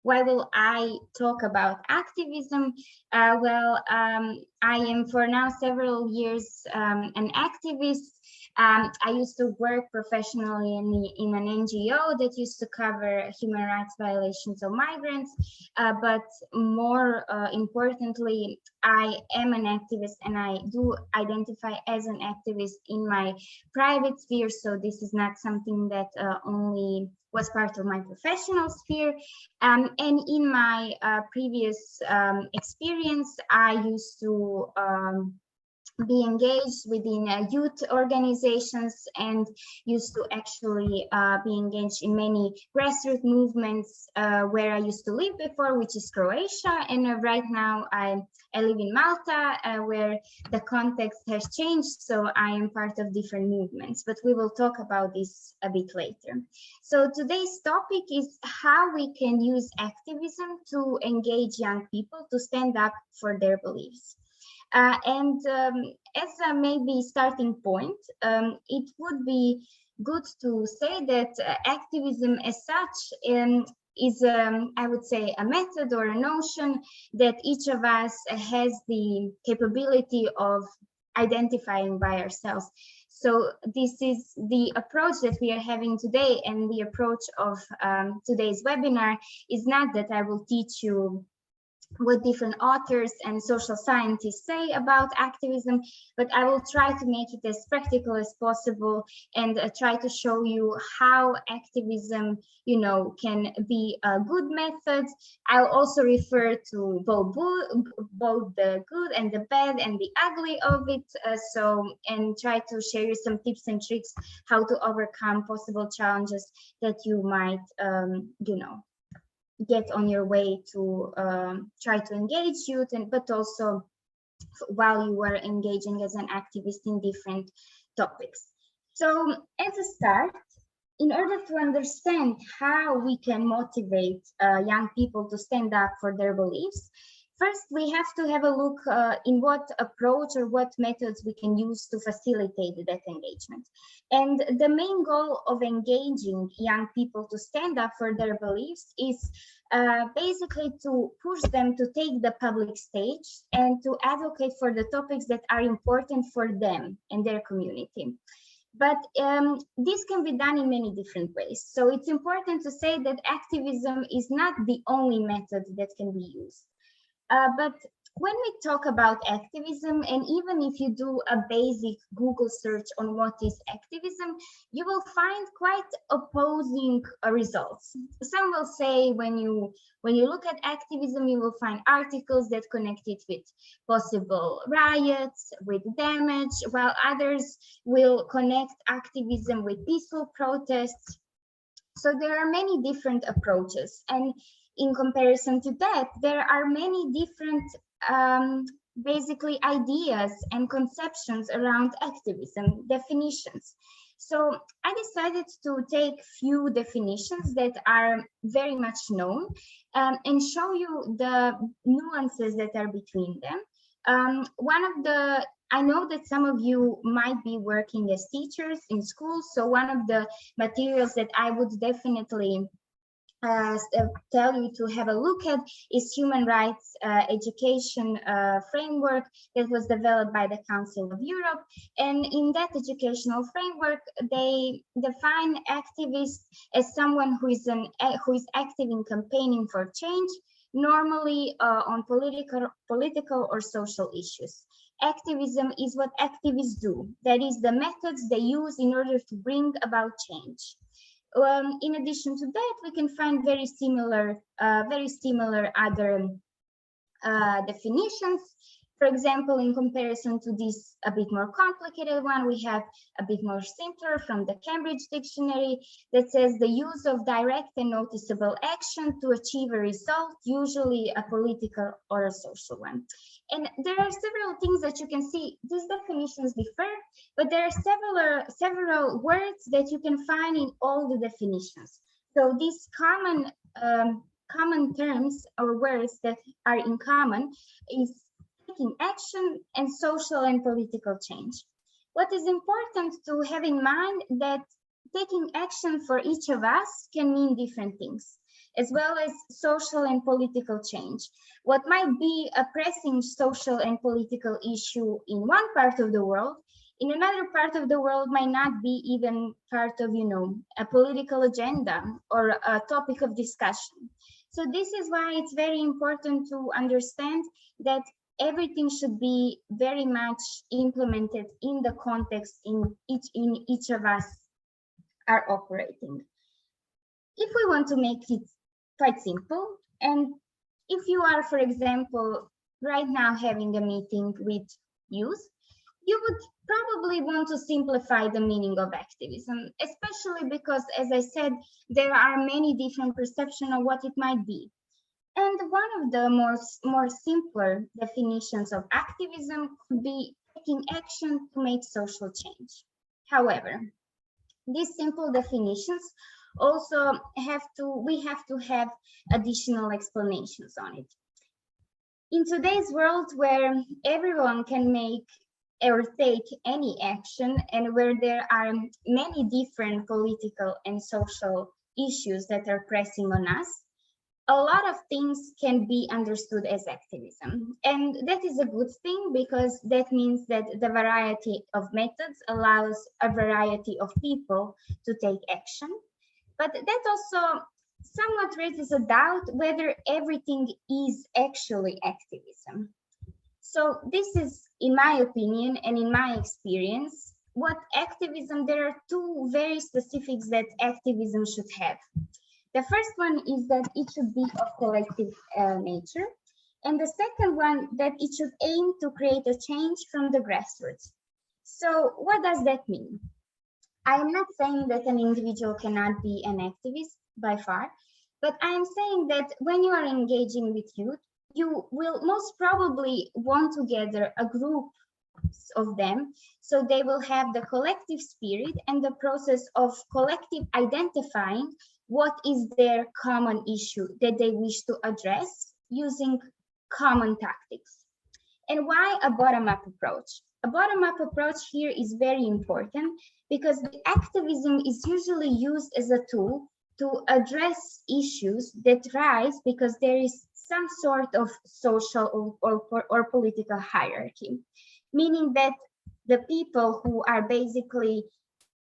Why will I talk about activism? I am for now several years an activist. I used to work professionally in an NGO that used to cover human rights violations of migrants, but more importantly, I am an activist and I do identify as an activist in my private sphere. So this is not something that only was part of my professional sphere. And in my previous experience, I used to be engaged within youth organizations and used to actually be engaged in many grassroots movements where I used to live before, which is Croatia. And right now I live in Malta, where the context has changed, so I am part of different movements, but we will talk about this a bit later. So today's topic is how we can use activism to engage young people to stand up for their beliefs. As a maybe starting point, it would be good to say that activism as such is, I would say, a method or a notion that each of us has the capability of identifying by ourselves. So this is the approach that we are having today, and the approach of today's webinar is not that I will teach you what different authors and social scientists say about activism, but I will try to make it as practical as possible and try to show you how activism, can be a good method. I'll also refer to both the good and the bad and the ugly of it. And try to share you some tips and tricks how to overcome possible challenges that you might, get on your way to try to engage youth, but also while you are engaging as an activist in different topics. So as a start, in order to understand how we can motivate young people to stand up for their beliefs, first we have to have a look in what approach or what methods we can use to facilitate that engagement. And the main goal of engaging young people to stand up for their beliefs is basically to push them to take the public stage and to advocate for the topics that are important for them and their community. But this can be done in many different ways. So it's important to say that activism is not the only method that can be used. But when we talk about activism, and even if you do a basic Google search on what is activism, you will find quite opposing results. Some will say when you look at activism, you will find articles that connect it with possible riots, with damage, while others will connect activism with peaceful protests. So there are many different approaches, and in comparison to that, there are many different basically ideas and conceptions around activism, definitions. So I decided to take few definitions that are very much known and show you the nuances that are between them. I know that some of you might be working as teachers in schools, so one of the materials that I would definitely tell you to have a look at is human rights education framework that was developed by the Council of Europe. And in that educational framework, they define activists as someone who is active in campaigning for change, normally on political or social issues. Activism is what activists do. That is the methods they use in order to bring about change. In addition to that, we can find very similar other definitions. For example, in comparison to this a bit more complicated one, we have a bit more simpler from the Cambridge Dictionary that says the use of direct and noticeable action to achieve a result, usually a political or a social one. And there are several things that you can see. These definitions differ, but there are several words that you can find in all the definitions. So these common terms or words that are in common is taking action and social and political change. What is important to have in mind that taking action for each of us can mean different things. as well as social and political change. What might be a pressing social and political issue in one part of the world, in another part of the world might not be even part of, a political agenda or a topic of discussion. So this is why it's very important to understand that everything should be very much implemented in the context in each of us are operating. If we want to make it quite simple, and if you are, for example, right now having a meeting with youth, you would probably want to simplify the meaning of activism, especially because, as I said, there are many different perceptions of what it might be. And one of the more simpler definitions of activism could be taking action to make social change. However, these simple definitions also we have to have additional explanations on it. In today's world where everyone can make or take any action and where there are many different political and social issues that are pressing on us, a lot of things can be understood as activism. And that is a good thing because that means that the variety of methods allows a variety of people to take action. But that also somewhat raises a doubt whether everything is actually activism. So this is, in my opinion and in my experience, what activism, there are two very specifics that activism should have. The first one is that it should be of collective nature. And the second one, that it should aim to create a change from the grassroots. So what does that mean? I am not saying that an individual cannot be an activist by far, but I am saying that when you are engaging with youth, you will most probably want to gather a group of them, so they will have the collective spirit and the process of collective identifying what is their common issue that they wish to address using common tactics. And why a bottom-up approach? A bottom-up approach here is very important because the activism is usually used as a tool to address issues that rise because there is some sort of social or political hierarchy, meaning that the people who are basically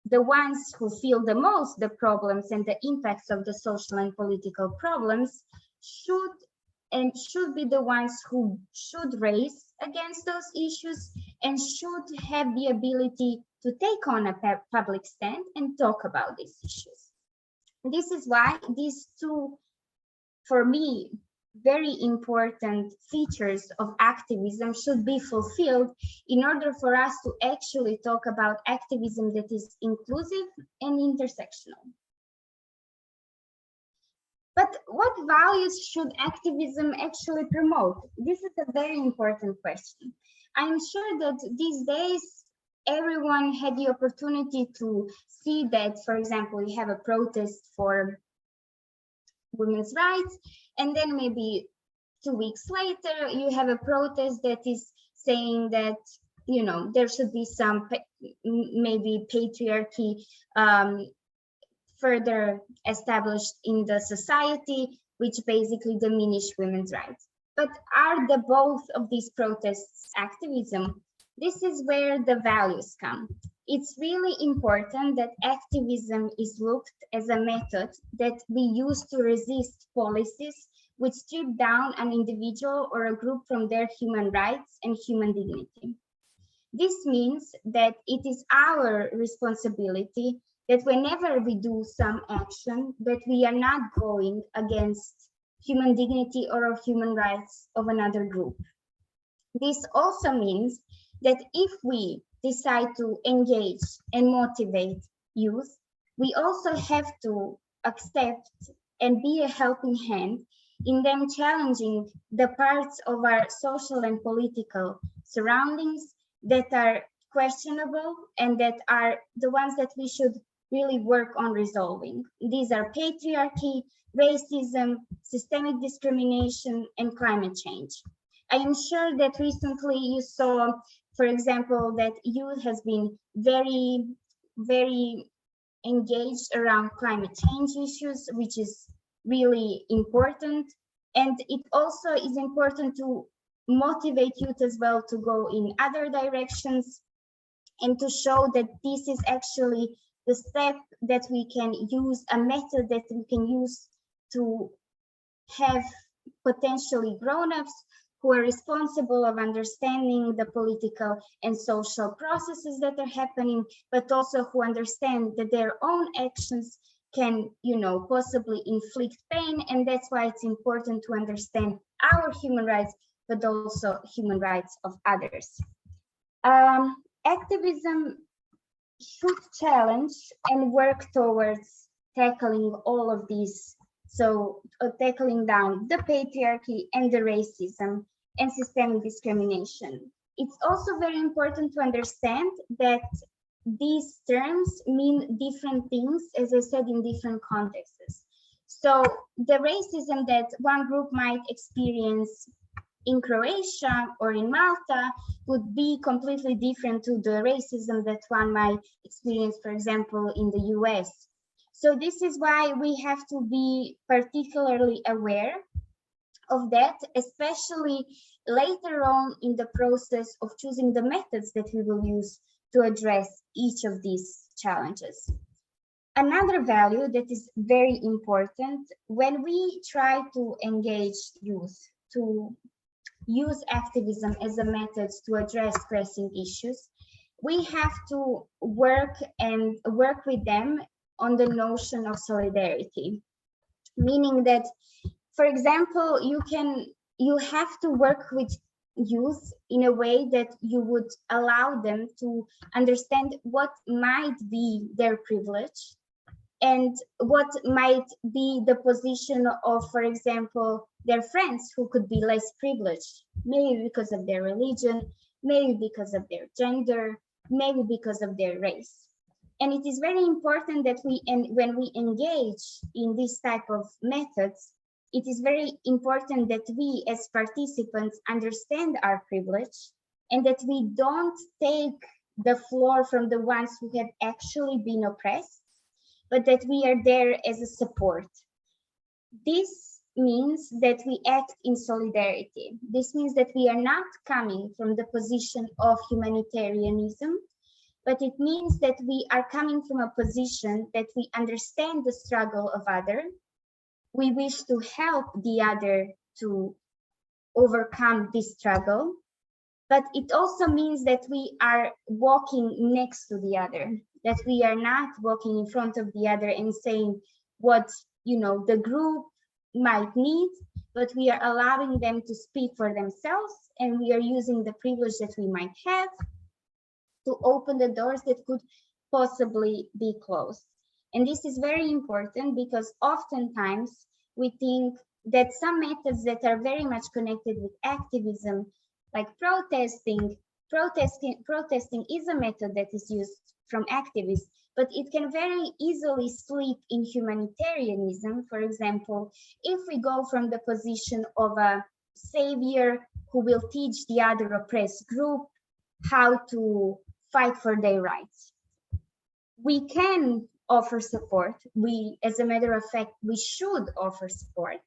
the ones who feel the most the problems and the impacts of the social and political problems should be the ones who should raise against those issues and should have the ability to take on a public stand and talk about these issues. This is why these two, for me, very important features of activism should be fulfilled in order for us to actually talk about activism that is inclusive and intersectional. But what values should activism actually promote? This is a very important question. I'm sure that these days everyone had the opportunity to see that, for example, you have a protest for women's rights, and then maybe 2 weeks later you have a protest that is saying that there should be some maybe patriarchy further established in the society, which basically diminish women's rights. But are the both of these protests activism? This is where the values come. It's really important that activism is looked as a method that we use to resist policies which strip down an individual or a group from their human rights and human dignity. This means that it is our responsibility that whenever we do some action, that we are not going against human dignity or human rights of another group. This also means that if we decide to engage and motivate youth, we also have to accept and be a helping hand in them challenging the parts of our social and political surroundings that are questionable and that are the ones that we should really work on resolving. These are patriarchy, racism, systemic discrimination, and climate change. I am sure that recently you saw, for example, that youth has been very, very engaged around climate change issues, which is really important. And it also is important to motivate youth as well to go in other directions and to show that this is actually the step that we can use, a method that we can use to have potentially grown-ups who are responsible of understanding the political and social processes that are happening, but also who understand that their own actions can, possibly inflict pain. And that's why it's important to understand our human rights, but also human rights of others. Activism should challenge and work towards tackling all of these. So tackling down the patriarchy and the racism and systemic discrimination. It's also very important to understand that these terms mean different things, as I said, in different contexts. So the racism that one group might experience in Croatia or in Malta would be completely different to the racism that one might experience, for example, in the US. So this is why we have to be particularly aware of that, especially later on in the process of choosing the methods that we will use to address each of these challenges. Another value that is very important when we try to engage youth to use activism as a method to address pressing issues, we have to work with them on the notion of solidarity, meaning that, for example, you have to work with youth in a way that you would allow them to understand what might be their privilege and what might be the position of, for example, their friends who could be less privileged, maybe because of their religion, maybe because of their gender, maybe because of their race. And it is very important that when we engage in this type of methods, it is very important that we as participants understand our privilege and that we don't take the floor from the ones who have actually been oppressed, but that we are there as a support. This means that we act in solidarity. This means that we are not coming from the position of humanitarianism, but it means that we are coming from a position that we understand the struggle of others. We wish to help the other to overcome this struggle, but it also means that we are walking next to the other, that we are not walking in front of the other and saying what the group might need, but we are allowing them to speak for themselves, and we are using the privilege that we might have to open the doors that could possibly be closed. And this is very important because oftentimes we think that some methods that are very much connected with activism, like protesting is a method that is used from activists, but it can very easily slip in humanitarianism. For example, if we go from the position of a savior who will teach the other oppressed group how to fight for their rights. We can offer support. As a matter of fact, we should offer support,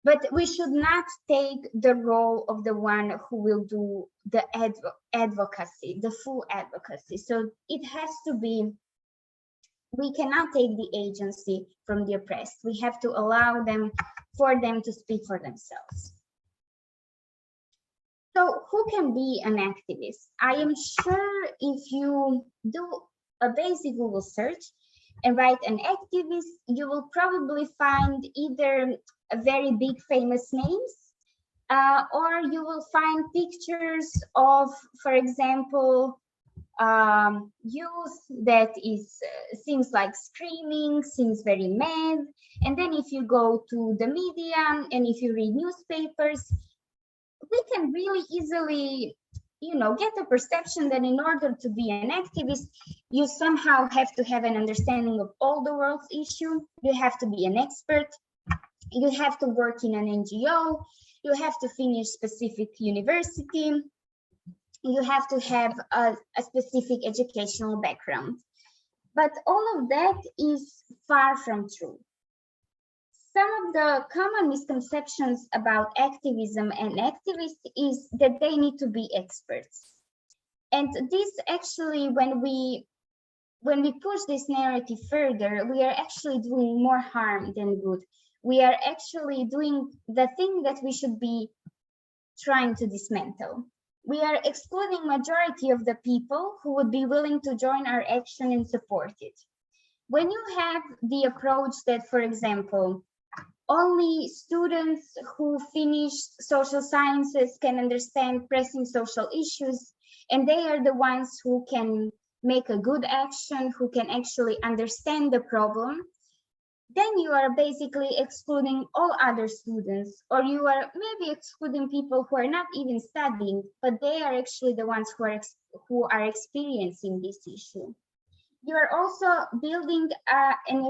but we should not take the role of the one who will do the advocacy, the full advocacy. So it has to be, we cannot take the agency from the oppressed. We have to allow them to speak for themselves. So who can be an activist? I am sure if you do a basic Google search and write an activist, you will probably find either a very big famous names, or you will find pictures of, for example, youth that seems like screaming, seems very mad. And then if you go to the media and if you read newspapers, we can really easily, get a perception that in order to be an activist, you somehow have to have an understanding of all the world's issues. You have to be an expert. You have to work in an NGO. You have to finish specific university. You have to have a specific educational background. But all of that is far from true. some of the common misconceptions about activism and activists is that they need to be experts. And this actually, when we push this narrative further, we are actually doing more harm than good. We are actually doing the thing that we should be trying to dismantle. We are excluding majority of the people who would be willing to join our action and support it. When you have the approach that, for example, only students who finished social sciences can understand pressing social issues, and they are the ones who can make a good action, who can actually understand the problem, then you are basically excluding all other students, or you are maybe excluding people who are not even studying, but they are actually the ones who are experiencing this issue. You are also building an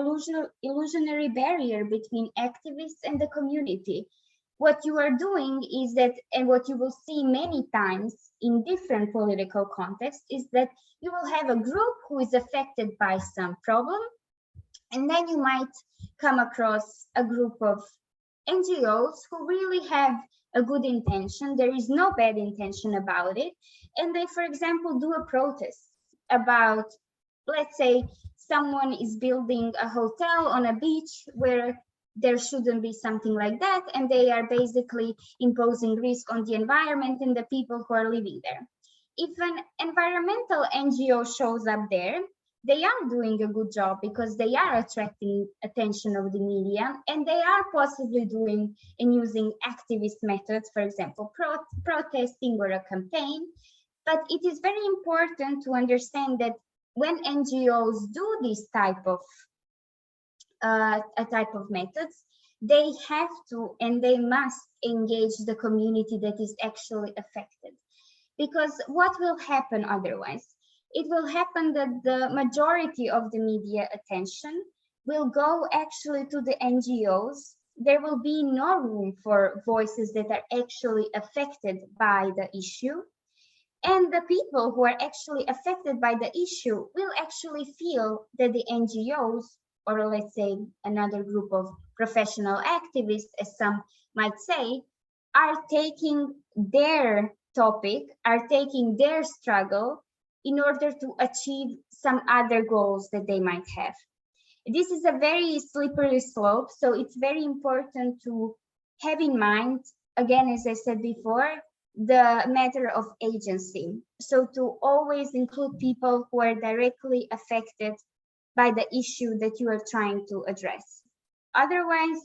illusionary barrier between activists and the community. What you are doing is that, and what you will see many times in different political contexts, is that you will have a group who is affected by some problem, and then you might come across a group of NGOs who really have a good intention. There is no bad intention about it. And they, for example, do a protest about, let's say, someone is building a hotel on a beach where there shouldn't be something like that, and they are basically imposing risk on the environment and the people who are living there. If an environmental NGO shows up there, they are doing a good job because they are attracting attention of the media, and they are possibly doing and using activist methods, for example, protesting or a campaign. But it is very important to understand that when NGOs do this type of methods, they have to and they must engage the community that is actually affected. Because what will happen otherwise? It will happen that the majority of the media attention will go actually to the NGOs. There will be no room for voices that are actually affected by the issue. And the people who are actually affected by the issue will actually feel that the NGOs, or let's say another group of professional activists, as some might say, are taking their topic, are taking their struggle in order to achieve some other goals that they might have. This is a very slippery slope, so it's very important to have in mind, again, as I said before, the matter of agency. So to always include people who are directly affected by the issue that you are trying to address. Otherwise,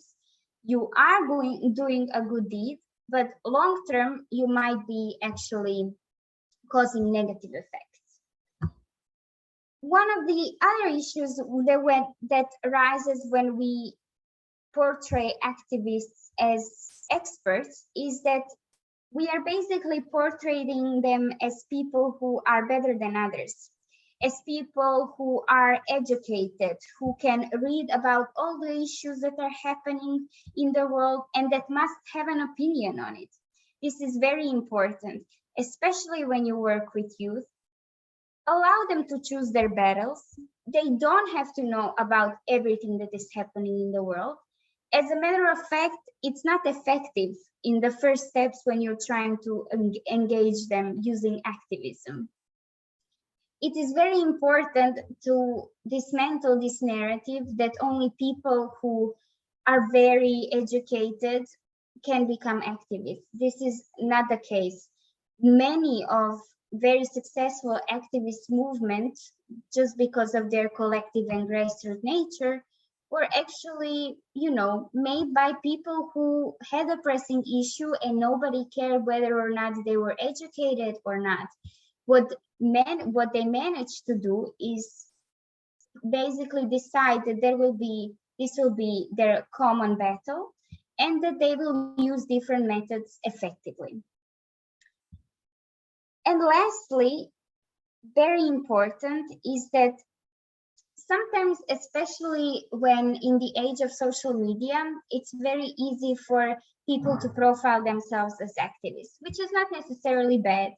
you are doing a good deed, but long term, you might be actually causing negative effects. One of the other issues that arises when we portray activists as experts is that we are basically portraying them as people who are better than others, as people who are educated, who can read about all the issues that are happening in the world and that must have an opinion on it. This is very important, especially when you work with youth. Allow them to choose their battles. They don't have to know about everything that is happening in the world. As a matter of fact, it's not effective in the first steps when you're trying to engage them using activism. It is very important to dismantle this narrative that only people who are very educated can become activists. This is not the case. Many of very successful activist movements, just because of their collective and grassroots nature, were actually, made by people who had a pressing issue and nobody cared whether or not they were educated or not. What they managed to do is basically decide that this will be their common battle, and that they will use different methods effectively. And lastly, very important is that sometimes, especially when in the age of social media, it's very easy for people to profile themselves as activists, which is not necessarily bad.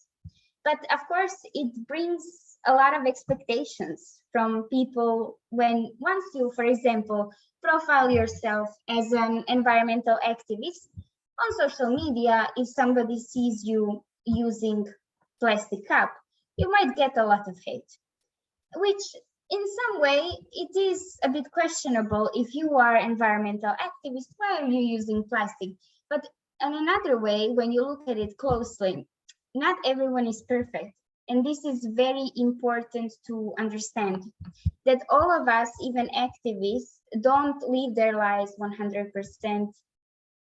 But of course, it brings a lot of expectations from people when once you, for example, profile yourself as an environmental activist on social media. If somebody sees you using plastic cup, you might get a lot of hate, which in some way it is a bit questionable. If you are environmental activist, why are you using plastic? But in another way, when you look at it closely, not everyone is perfect. And this is very important to understand, that all of us, even activists, don't live their lives 100%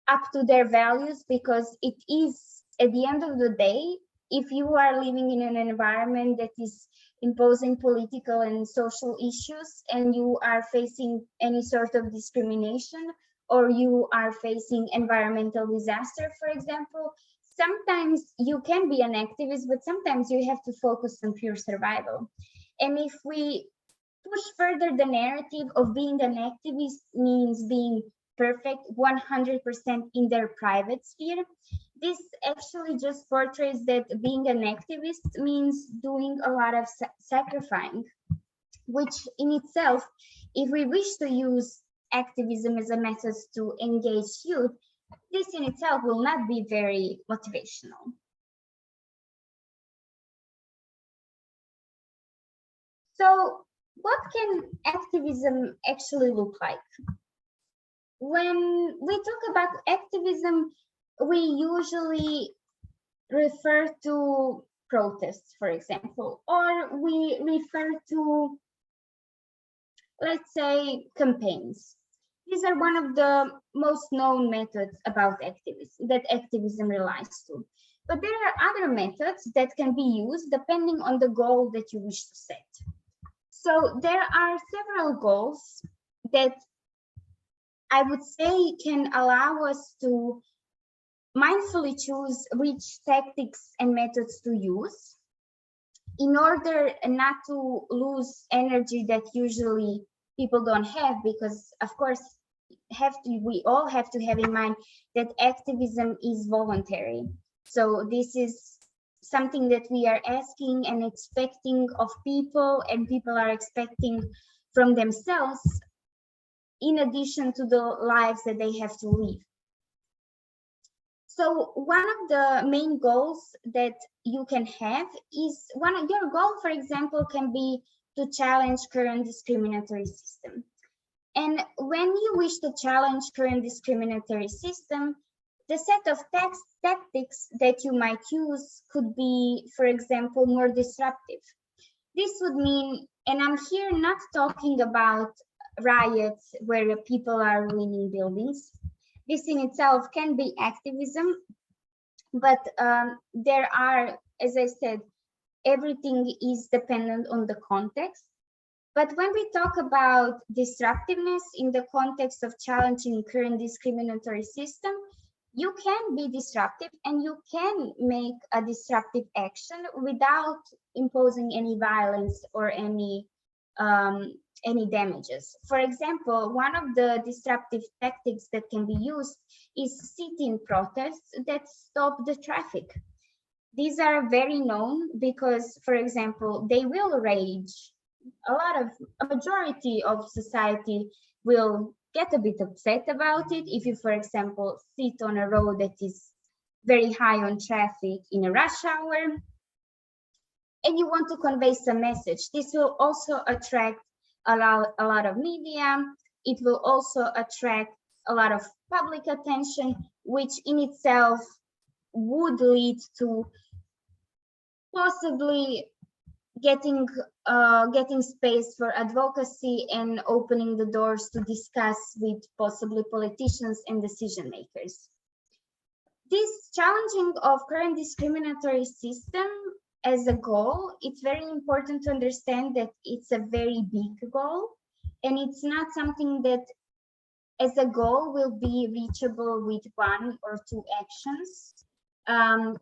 up to their values, because it is, at the end of the day, if you are living in an environment that is imposing political and social issues, and you are facing any sort of discrimination, or you are facing environmental disaster, for example, sometimes you can be an activist, but sometimes you have to focus on pure survival. And if we push further the narrative of being an activist means being perfect 100% in their private sphere, this actually just portrays that being an activist means doing a lot of sacrificing, which in itself, if we wish to use activism as a method to engage youth, this in itself will not be very motivational. So what can activism actually look like? When we talk about activism, we usually refer to protests, for example, or we refer to, let's say, campaigns. These are one of the most known methods about activism that activism relies to. But there are other methods that can be used depending on the goal that you wish to set. So there are several goals that I would say can allow us to mindfully choose which tactics and methods to use in order not to lose energy that usually people don't have, because of course we all have to have in mind that activism is voluntary. So this is something that we are asking and expecting of people, and people are expecting from themselves, in addition to the lives that they have to live. So one of the main goals that you can have is, your goal, for example, can be to challenge current discriminatory system. And when you wish to challenge current discriminatory system, the set of tactics that you might use could be, for example, more disruptive. This would mean, and I'm here not talking about riots where people are ruining buildings. This in itself can be activism, but there are, as I said, everything is dependent on the context. But when we talk about disruptiveness in the context of challenging current discriminatory system, you can be disruptive and you can make a disruptive action without imposing any violence or any damages. For example, one of the disruptive tactics that can be used is sit-in protests that stop the traffic. These are very known because, for example, they will rage. A majority of society will get a bit upset about it. If you, for example, sit on a road that is very high on traffic in a rush hour, and you want to convey some message, this will also attract a lot of media. It will also attract a lot of public attention, which in itself would lead to possibly getting space for advocacy and opening the doors to discuss with possibly politicians and decision makers. This challenging of current discriminatory system as a goal, it's very important to understand that it's a very big goal, and it's not something that as a goal will be reachable with 1 or 2 actions. And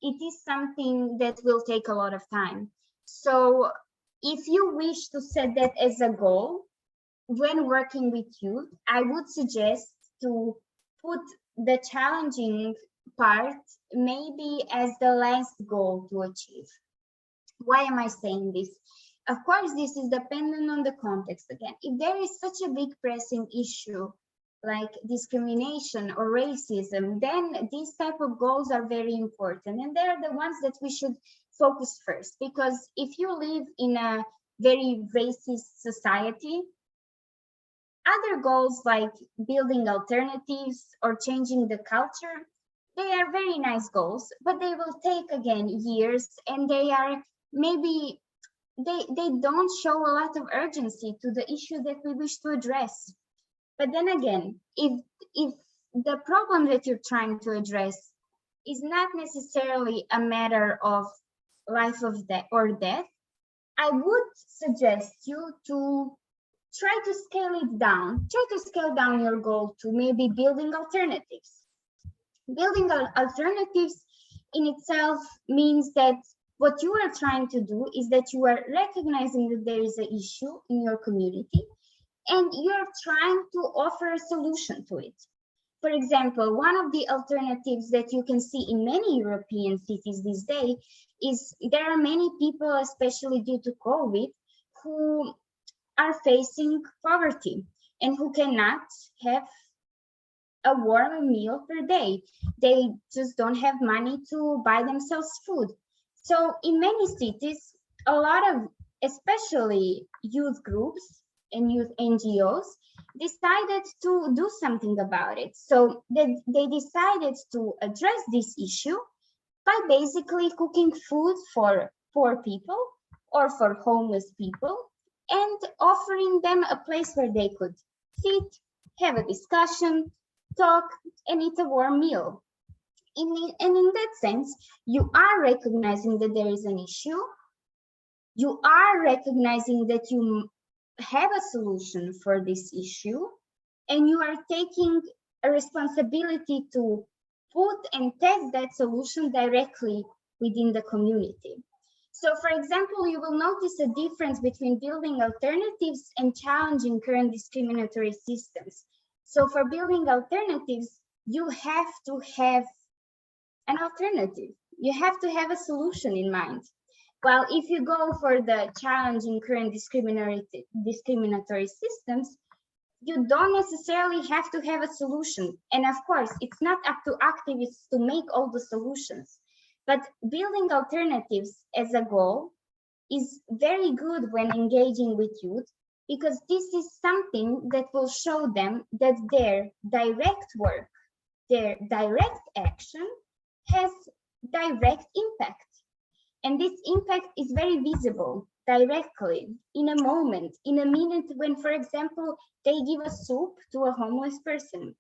it is something that will take a lot of time. So if you wish to set that as a goal, when working with youth, I would suggest to put the challenging part maybe as the last goal to achieve. Why am I saying this? Of course, this is dependent on the context again. If there is such a big pressing issue like discrimination or racism, then these type of goals are very important. And they're the ones that we should focus first. Because if you live in a very racist society, other goals like building alternatives or changing the culture, they are very nice goals, but they will take again years, and they are maybe they don't show a lot of urgency to the issue that we wish to address. But then again, if the problem that you're trying to address is not necessarily a matter of life or death, I would suggest you to try to scale it down. Try to scale down your goal to maybe building alternatives. Building alternatives in itself means that what you are trying to do is that you are recognizing that there is an issue in your community, and you're trying to offer a solution to it. For example, one of the alternatives that you can see in many European cities these days is there are many people, especially due to COVID, who are facing poverty and who cannot have a warm meal per day. They just don't have money to buy themselves food. So in many cities, a lot of, especially youth groups and youth NGOs, decided to do something about it. So they decided to address this issue by basically cooking food for poor people or for homeless people and offering them a place where they could sit, have a discussion, talk, and eat a warm meal. And in that sense, you are recognizing that there is an issue. You are recognizing that you have a solution for this issue, and you are taking a responsibility to put and test that solution directly within the community. So, for example, you will notice a difference between building alternatives and challenging current discriminatory systems. So for building alternatives, you have to have an alternative. You have to have a solution in mind. While if you go for the challenging current discriminatory systems, you don't necessarily have to have a solution. And of course, it's not up to activists to make all the solutions. But building alternatives as a goal is very good when engaging with youth, because this is something that will show them that their direct work, their direct action has direct impact. And this impact is very visible directly in a moment, in a minute when, for example, they give a soup to a homeless person,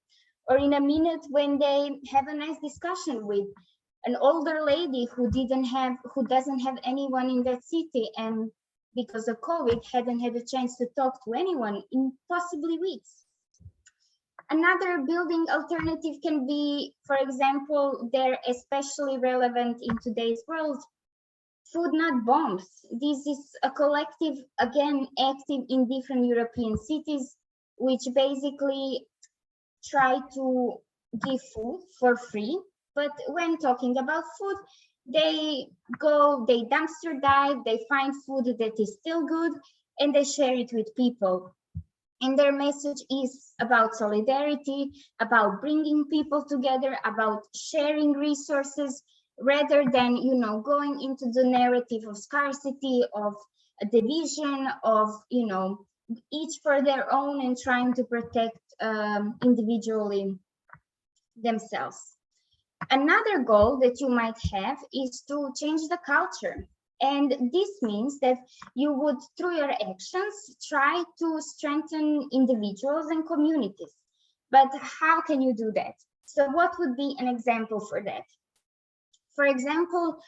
or in a minute when they have a nice discussion with an older lady who doesn't have anyone in that city, and because of COVID hadn't had a chance to talk to anyone in possibly weeks. Another building alternative can be, for example, they're especially relevant in today's world, Food Not Bombs. This is a collective, again, active in different European cities, which basically try to give food for free. But when talking about food, they dumpster dive, they find food that is still good, and they share it with people. And their message is about solidarity, about bringing people together, about sharing resources, rather than, going into the narrative of scarcity, of a division, of, each for their own and trying to protect individually themselves. Another goal that you might have is to change the culture. And this means that you would, through your actions, try to strengthen individuals and communities. But how can you do that? So what would be an example for that? For example,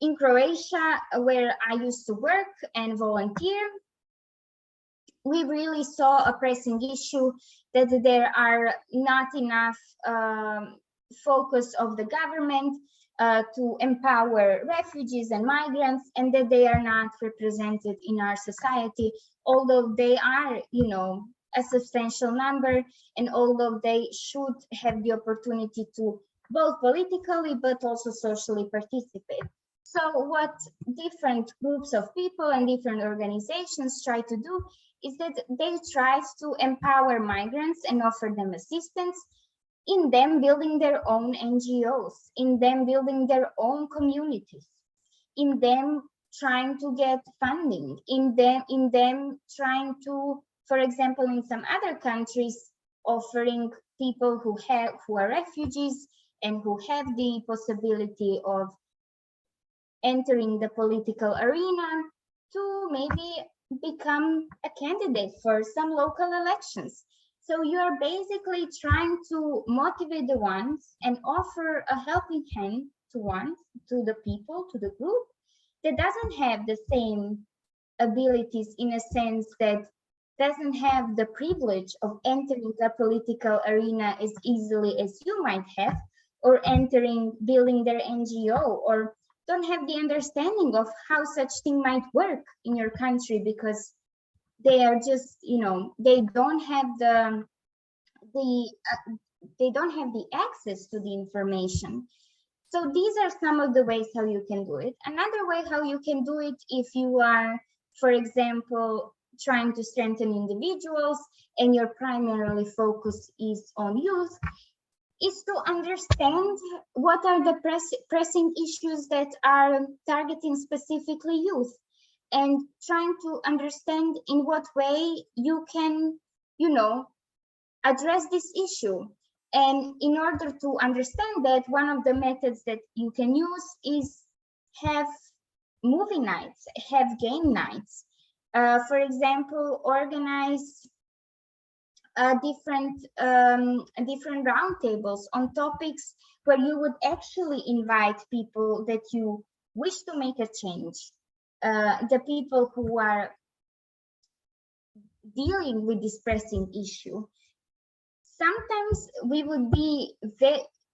in Croatia, where I used to work and volunteer, we really saw a pressing issue that there are not enough focus of the government to empower refugees and migrants, and that they are not represented in our society, although they are, a substantial number, and although they should have the opportunity to both politically but also socially participate. So what different groups of people and different organizations try to do is that they try to empower migrants and offer them assistance in them building their own NGOs, in them building their own communities, in them trying to get funding, in them trying to, for example, in some other countries, offering people who are refugees and who have the possibility of entering the political arena to maybe become a candidate for some local elections. So you're basically trying to motivate the ones and offer a helping hand to the people, to the group that doesn't have the same abilities, in a sense that doesn't have the privilege of entering the political arena as easily as you might have, or building their NGO, or don't have the understanding of how such thing might work in your country, because they are just, they don't have the access to the information. So these are some of the ways how you can do it. Another way how you can do it, if you are, for example, trying to strengthen individuals and your primarily focus is on youth, is to understand what are the pressing issues that are targeting specifically youth, and trying to understand in what way you can, address this issue. And in order to understand that, one of the methods that you can use is have movie nights, have game nights. For example, organize different roundtables on topics where you would actually invite people that you wish to make a change, the people who are dealing with this pressing issue. Sometimes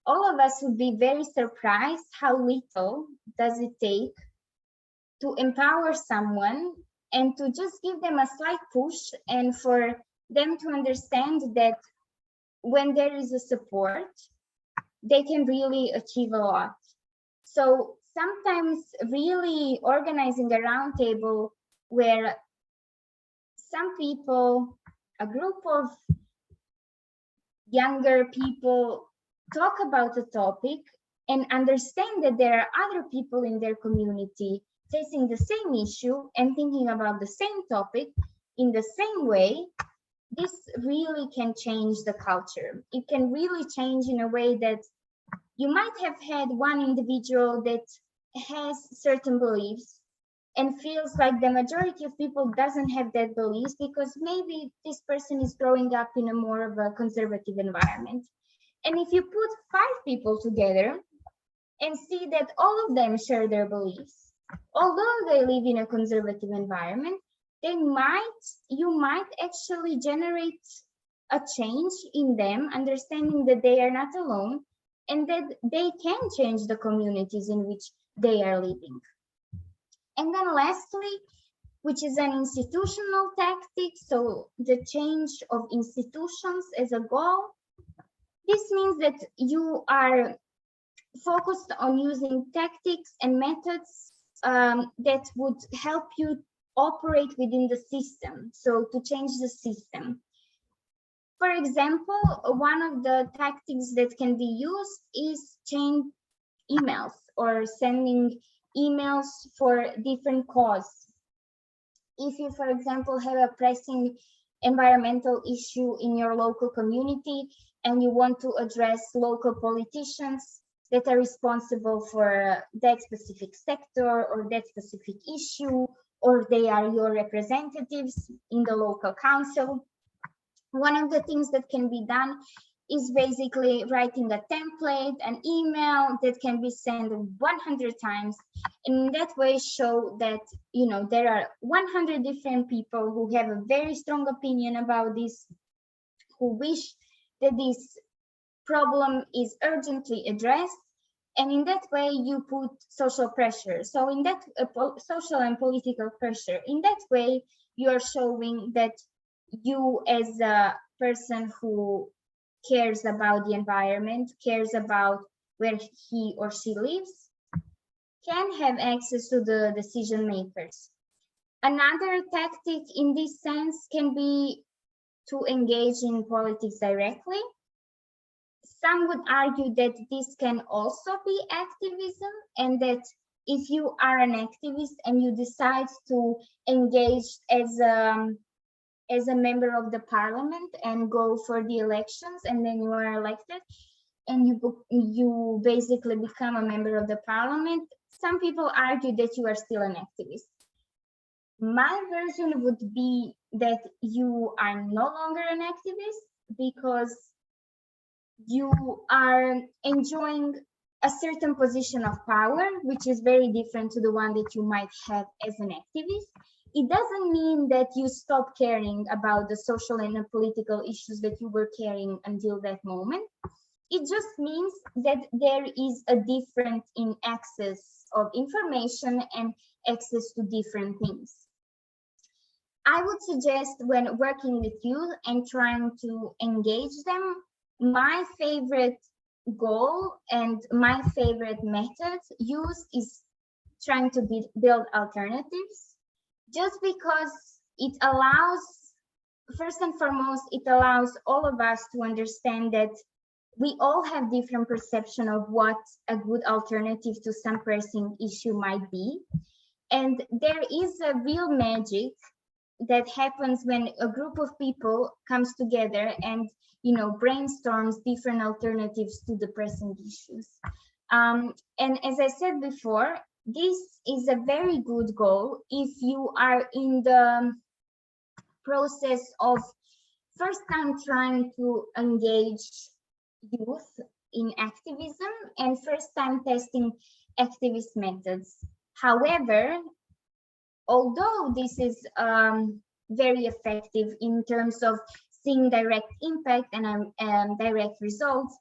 all of us would be very surprised how little does it take to empower someone and to just give them a slight push, and for them to understand that when there is a support, they can really achieve a lot. So sometimes really organizing a roundtable where some people, a group of younger people, talk about a topic and understand that there are other people in their community facing the same issue and thinking about the same topic in the same way, this really can change the culture. It can really change in a way that you might have had one individual that has certain beliefs and feels like the majority of people doesn't have that beliefs because maybe this person is growing up in a more of a conservative environment. And if you put 5 people together and see that all of them share their beliefs, although they live in a conservative environment, you might actually generate a change in them, understanding that they are not alone and that they can change the communities in which they are living. And then lastly, which is an institutional tactic, so the change of institutions as a goal. This means that you are focused on using tactics and methods that would help you operate within the system, so to change the system. For example, one of the tactics that can be used is chain emails or sending emails for different causes. If you, for example, have a pressing environmental issue in your local community and you want to address local politicians that are responsible for that specific sector or that specific issue, or they are your representatives in the local council, one of the things that can be done is basically writing a template, an email that can be sent 100 times, and in that way show that there are 100 different people who have a very strong opinion about this, who wish that this problem is urgently addressed, and in that way you put social pressure. So in that social and political pressure, in that way you are showing that you, as a person who cares about the environment, cares about where he or she lives can have access to the decision makers. Another tactic in this sense can be to engage in politics directly. Some would argue that this can also be activism, and that if you are an activist and you decide to engage as a member of the parliament and go for the elections, and then you are elected and you basically become a member of the parliament, some people argue that you are still an activist. My version would be that you are no longer an activist because you are enjoying a certain position of power, which is very different to the one that you might have as an activist. It doesn't mean that you stop caring about the social and the political issues that you were caring until that moment. It just means that there is a difference in access of information and access to different things. I would suggest when working with youth and trying to engage them, my favorite goal and my favorite method used is trying to build alternatives, just because it allows, first and foremost, it allows all of us to understand that we all have different perception of what a good alternative to some pressing issue might be. And there is a real magic that happens when a group of people comes together and brainstorms different alternatives to the pressing issues. And as I said before, this is a very good goal if you are in the process of first time trying to engage youth in activism and first time testing activist methods. However, although this is very effective in terms of seeing direct impact and direct results,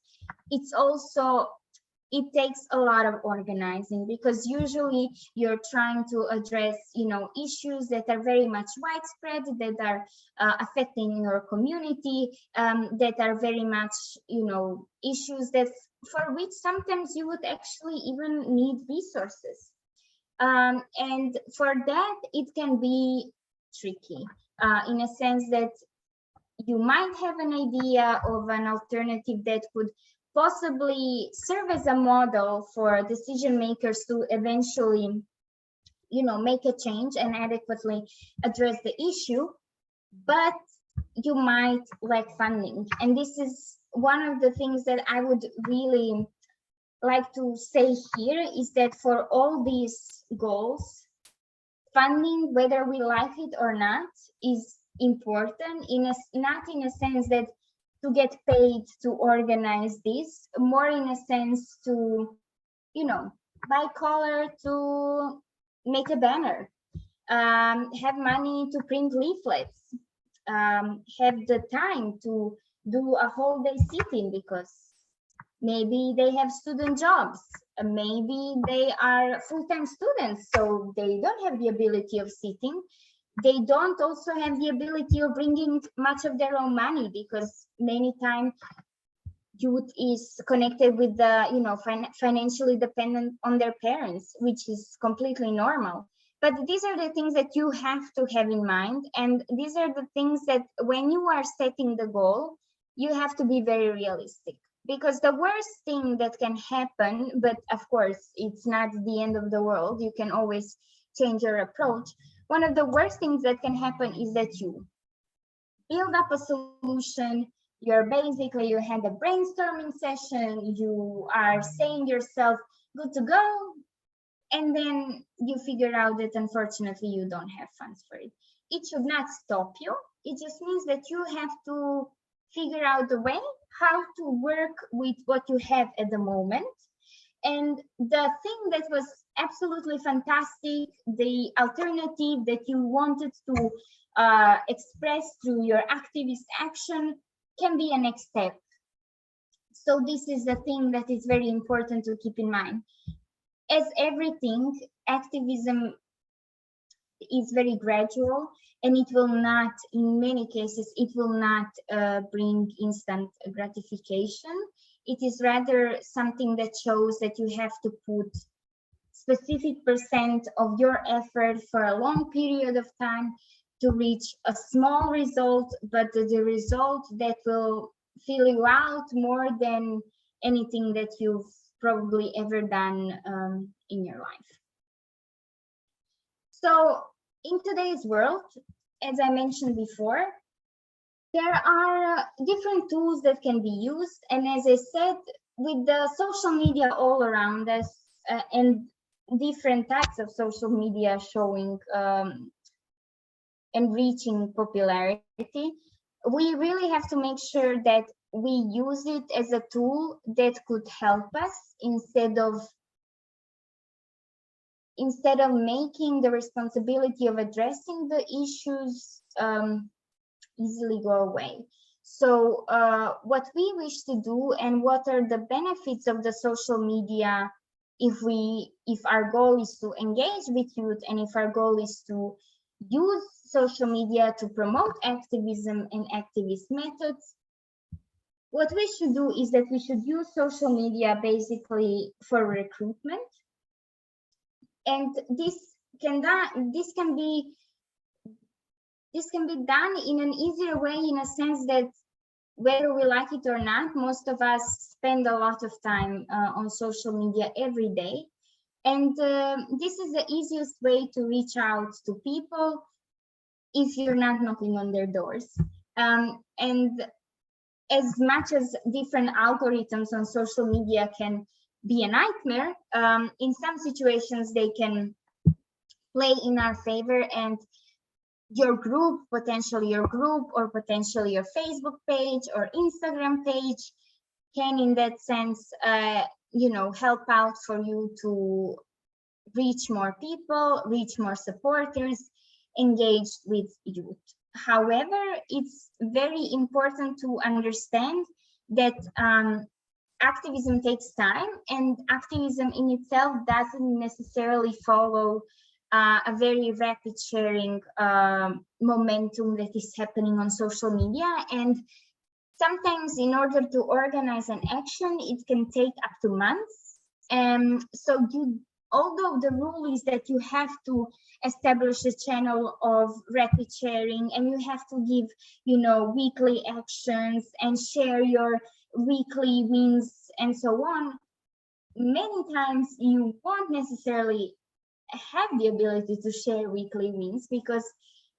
it takes a lot of organizing, because usually you're trying to address issues that are very much widespread, that are affecting your community, that are very much issues that for which sometimes you would actually even need resources. And for that, it can be tricky in a sense that you might have an idea of an alternative that could possibly serve as a model for decision makers to eventually, make a change and adequately address the issue, but you might lack funding. And this is one of the things that I would really like to say here, is that for all these goals, funding, whether we like it or not, is important, not in a sense that to get paid to organize this, more in a sense to buy color to make a banner, have money to print leaflets, have the time to do a whole day sitting because maybe they have student jobs, maybe they are full-time students, so they don't have the ability of sitting. They don't also have the ability of bringing much of their own money, because many times youth is connected with the, financially dependent on their parents, which is completely normal. But these are the things that you have to have in mind. And these are the things that when you are setting the goal, you have to be very realistic. Because the worst thing that can happen, but of course, it's not the end of the world, you can always change your approach. One of the worst things that can happen is that you build up a solution, you had a brainstorming session, you are saying yourself, good to go, and then you figure out that unfortunately you don't have funds for it. It should not stop you. It just means that you have to figure out a way how to work with what you have at the moment. And the thing that was absolutely fantastic, the alternative that you wanted to express through your activist action, can be a next step. So this is the thing that is very important to keep in mind. As everything, activism is very gradual, and it will not, in many cases, it will not bring instant gratification. It is rather something that shows that you have to put specific percent of your effort for a long period of time to reach a small result, but the result that will fill you out more than anything that you've probably ever done in your life. So in today's world, as I mentioned before, there are different tools that can be used. And as I said, with the social media all around us and different types of social media showing and reaching popularity, we really have to make sure that we use it as a tool that could help us instead of making the responsibility of addressing the issues easily go away. So what we wish to do and what are the benefits of the social media if our goal is to engage with youth and if our goal is to use social media to promote activism and activist methods, what we should do is that we should use social media basically for recruitment. And this can be done in an easier way, in a sense that whether we like it or not, most of us spend a lot of time on social media every day. And this is the easiest way to reach out to people if you're not knocking on their doors. And as much as different algorithms on social media can be a nightmare, in some situations they can play in our favor, and potentially your group or potentially your Facebook page or Instagram page can in that sense help out for you to reach more people, reach more supporters engaged with youth. However, it's very important to understand that activism takes time, and activism in itself doesn't necessarily follow a very rapid sharing momentum that is happening on social media. And sometimes in order to organize an action, it can take up to months. So although the rule is that you have to establish a channel of rapid sharing and you have to give, weekly actions and share your weekly wins and so on, many times you won't necessarily have the ability to share weekly wins, because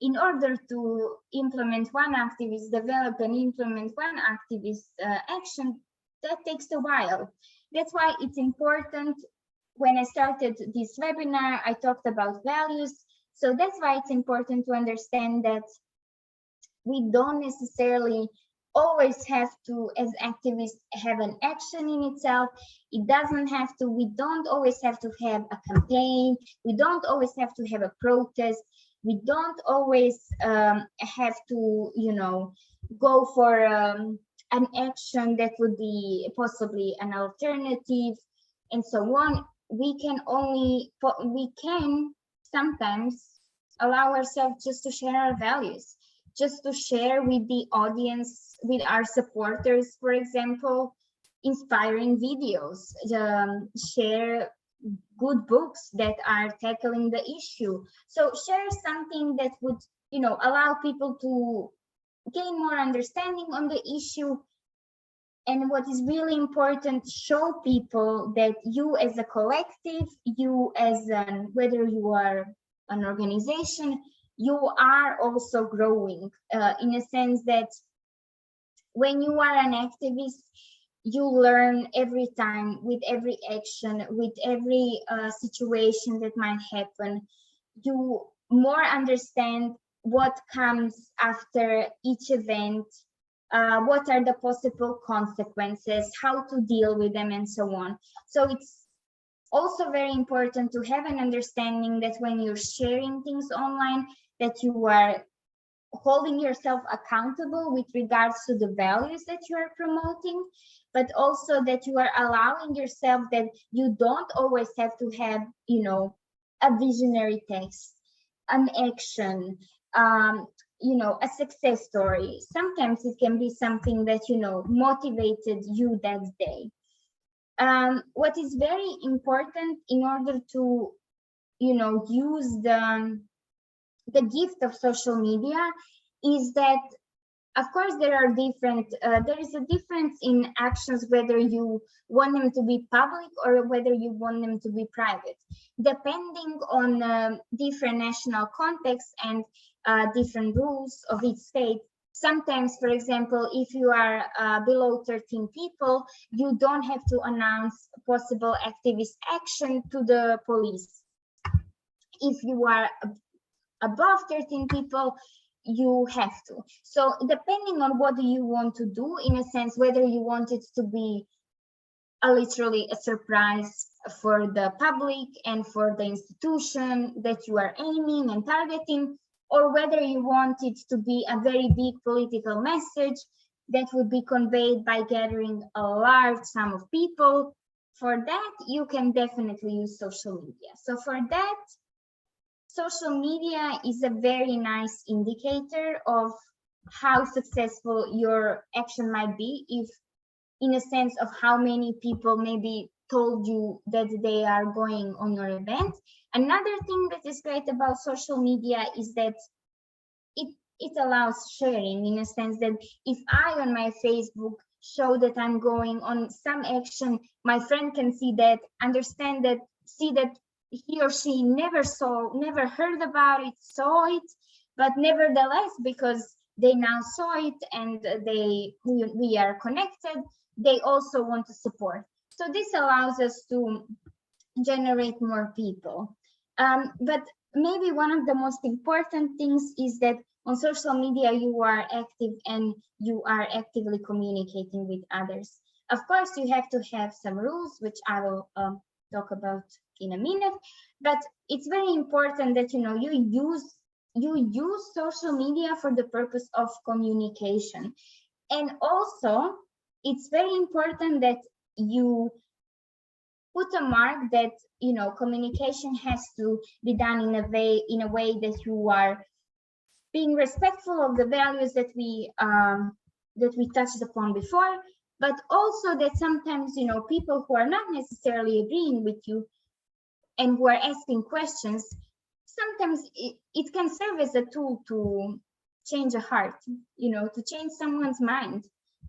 in order to implement one activist, develop and implement one activist action, that takes a while. That's why it's important. When I started this webinar, I talked about values. So that's why it's important to understand that we don't necessarily always have to, as activists, have an action in itself. It doesn't have to, we don't always have to have a campaign. We don't always have to have a protest. We don't always have to, go for an action that would be possibly an alternative and so on. We can sometimes allow ourselves just to share our values, just to share with the audience, with our supporters, for example, inspiring videos, share good books that are tackling the issue. So share something that would, allow people to gain more understanding on the issue. And what is really important, show people that you as a collective, you as whether you are an organization, you are also growing in a sense that when you are an activist, you learn every time, with every action, with every situation that might happen. You more understand what comes after each event, what are the possible consequences, how to deal with them, and so on. So it's also very important to have an understanding that when you're sharing things online, that you are holding yourself accountable with regards to the values that you are promoting, but also that you are allowing yourself that you don't always have to have, a visionary text, an action, a success story. Sometimes it can be something that, motivated you that day. What is very important in order to, use the gift of social media is that, of course, there is a difference in actions, whether you want them to be public or whether you want them to be private, depending on different national contexts and different rules of each state. Sometimes, for example, if you are below 13 people, you don't have to announce possible activist action to the police. If you are above 13 people, you have to. So depending on what you want to do, in a sense, whether you want it to be literally a surprise for the public and for the institution that you are aiming and targeting, or whether you want it to be a very big political message that would be conveyed by gathering a large sum of people, for that, you can definitely use social media. So for that, social media is a very nice indicator of how successful your action might be, if in a sense of how many people maybe told you that they are going on your event. Another thing that is great about social media is that it allows sharing, in a sense that if I on my Facebook show that I'm going on some action, my friend can see that, understand that, see that he or she never heard about it, saw it, but nevertheless, because they now saw it and we are connected, they also want to support. So this allows us to generate more people. But maybe one of the most important things is that on social media, you are active and you are actively communicating with others. Of course, you have to have some rules, which I will talk about in a minute, but it's very important that you use social media for the purpose of communication. And also, it's very important that you put a mark that communication has to be done in a way that you are being respectful of the values that we touched upon before, but also that sometimes people who are not necessarily agreeing with you and who are asking questions, sometimes it can serve as a tool to change a heart, to change someone's mind,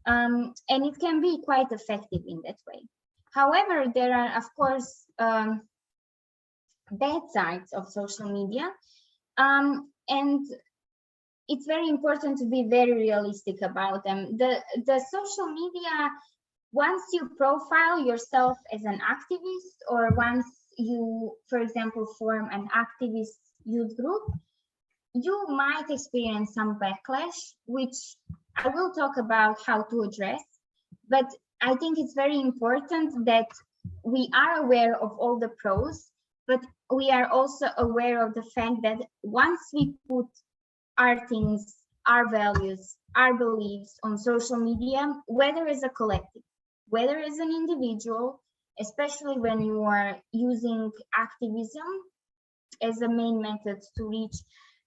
and it can be quite effective in that way. However, there are, of course, bad sides of social media, and it's very important to be very realistic about them. The social media, once you profile yourself as an activist, or once you, for example, form an activist youth group, you might experience some backlash, which I will talk about how to address. But I think it's very important that we are aware of all the pros, but we are also aware of the fact that once we put our things, our values, our beliefs on social media, whether as a collective, whether as an individual, especially when you are using activism as a main method to reach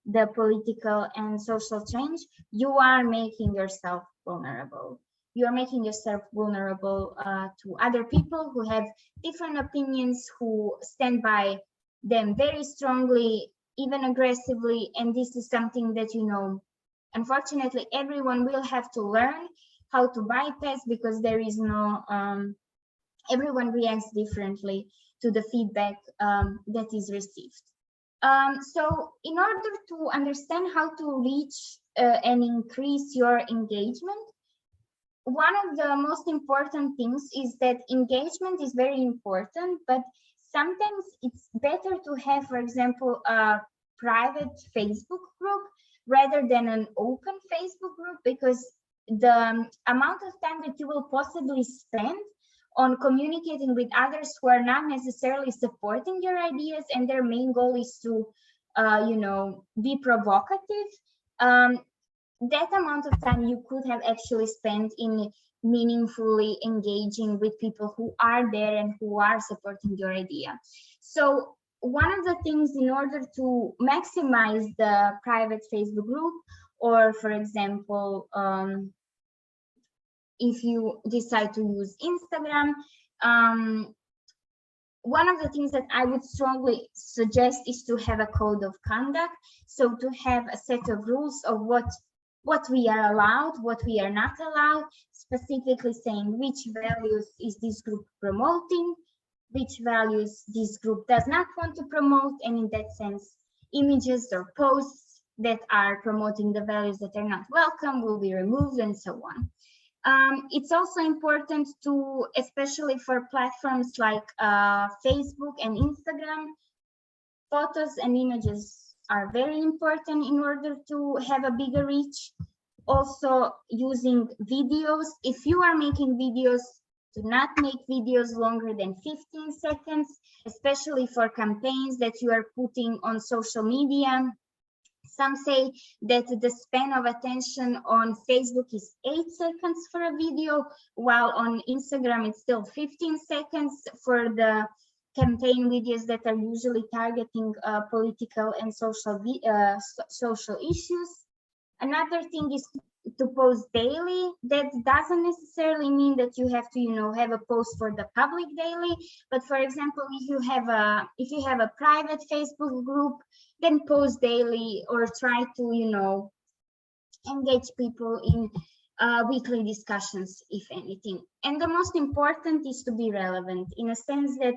the political and social change, you are making yourself vulnerable. You are making yourself vulnerable to other people who have different opinions, who stand by them very strongly, even aggressively, and this is something that unfortunately everyone will have to learn how to bypass, because there is no everyone reacts differently to the feedback that is received. So in order to understand how to reach and increase your engagement, one of the most important things is that engagement is very important, but sometimes it's better to have, for example, a private Facebook group rather than an open Facebook group, because the amount of time that you will possibly spend on communicating with others who are not necessarily supporting your ideas and their main goal is to, be provocative, that amount of time you could have actually spent in meaningfully engaging with people who are there and who are supporting your idea. So one of the things, in order to maximize the private Facebook group or for example, if you decide to use Instagram, one of the things that I would strongly suggest is to have a code of conduct. So to have a set of rules of what we are allowed, what we are not allowed, specifically saying which values is this group promoting, which values this group does not want to promote, and in that sense, images or posts that are promoting the values that are not welcome will be removed, and so on. It's also important to, especially for platforms like Facebook and Instagram, photos and images are very important in order to have a bigger reach. Also using videos. If you are making videos, do not make videos longer than 15 seconds, especially for campaigns that you are putting on social media. Some say that the span of attention on Facebook is 8 seconds for a video, while on Instagram it's still 15 seconds for the campaign videos that are usually targeting political and social issues. Another thing is to post daily. That doesn't necessarily mean that you have to, have a post for the public daily. But for example, if you have a private Facebook group, then post daily or try to, engage people in weekly discussions, if anything. And the most important is to be relevant, in a sense that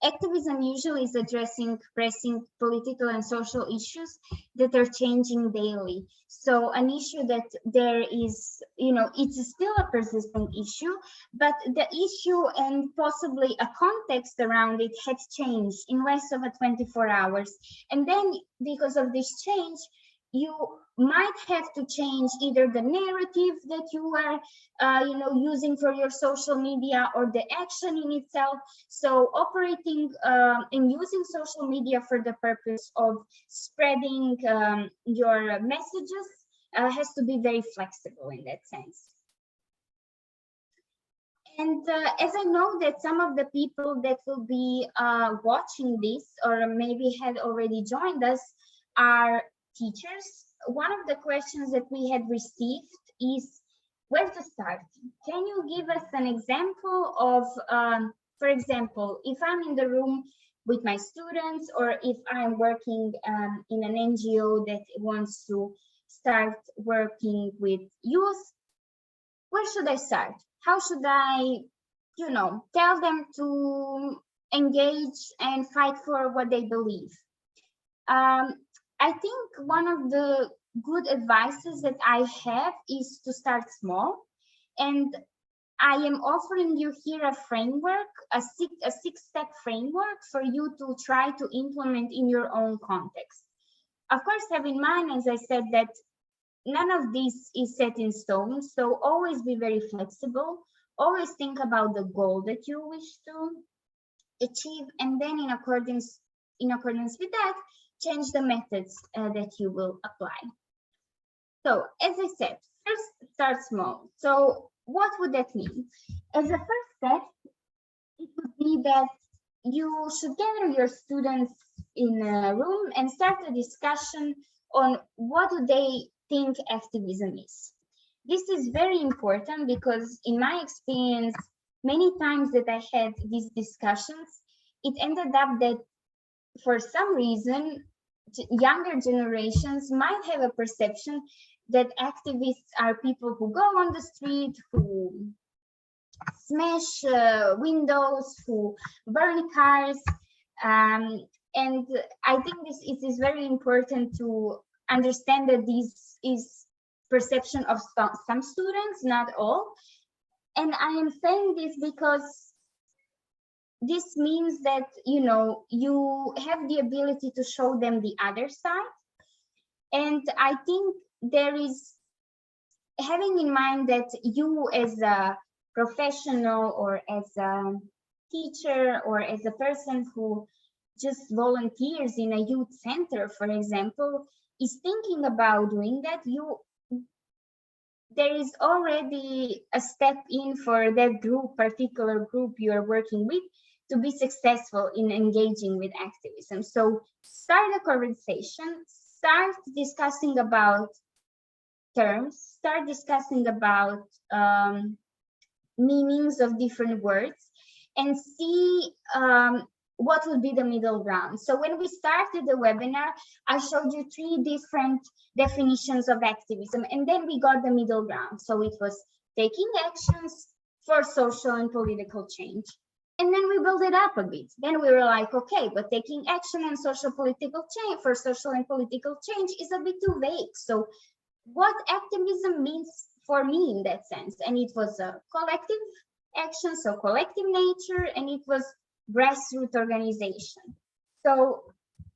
activism usually is addressing pressing political and social issues that are changing daily. So an issue that there is, it's still a persistent issue, but the issue and possibly a context around it has changed in less of a 24 hours. And then because of this change, you might have to change either the narrative that you are using for your social media or the action in itself. So operating and using social media for the purpose of spreading your messages has to be very flexible in that sense. And as I know that some of the people that will be watching this or maybe had already joined us are teachers, one of the questions that we had received is where to start. Can you give us an example of, for example, if I'm in the room with my students, or if I'm working in an NGO that wants to start working with youth, where should I start? How should I, tell them to engage and fight for what they believe? I think one of the good advices that I have is to start small. And I am offering you here a framework, a six-step framework for you to try to implement in your own context. Of course, have in mind, as I said, that none of this is set in stone. So always be very flexible. Always think about the goal that you wish to achieve. And then in accordance with that, change the methods that you will apply. So as I said, first start small. So what would that mean? As a first step, it would be that you should gather your students in a room and start a discussion on what do they think activism is. This is very important because in my experience, many times that I had these discussions, it ended up that for some reason, younger generations might have a perception that activists are people who go on the street, who smash windows, who burn cars. And I think it is very important to understand that this is perception of some students, not all. And I am saying this because this means that, you have the ability to show them the other side. And I think there is having in mind that you as a professional or as a teacher or as a person who just volunteers in a youth center, for example, is thinking about doing that, there is already a step in for that particular group you are working with to be successful in engaging with activism. So start a conversation, start discussing about terms, start discussing about meanings of different words, and see what would be the middle ground. So when we started the webinar, I showed you 3 different definitions of activism, and then we got the middle ground. So it was taking actions for social and political change. And then we built it up a bit. Then we were like, okay, but taking action and social political change for social and political change is a bit too vague. So what activism means for me in that sense? And it was a collective action, so collective nature, and it was grassroots organization. So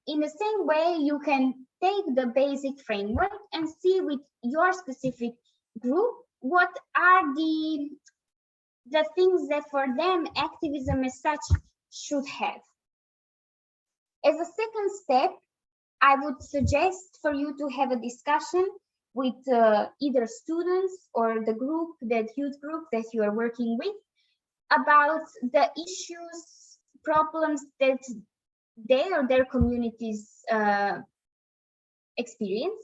in the same way, you can take the basic framework and see with your specific group what are the things that for them activism as such should have. As a second step, I would suggest for you to have a discussion with either students or the group, that youth group that you are working with, about the issues, problems that they or their communities experience.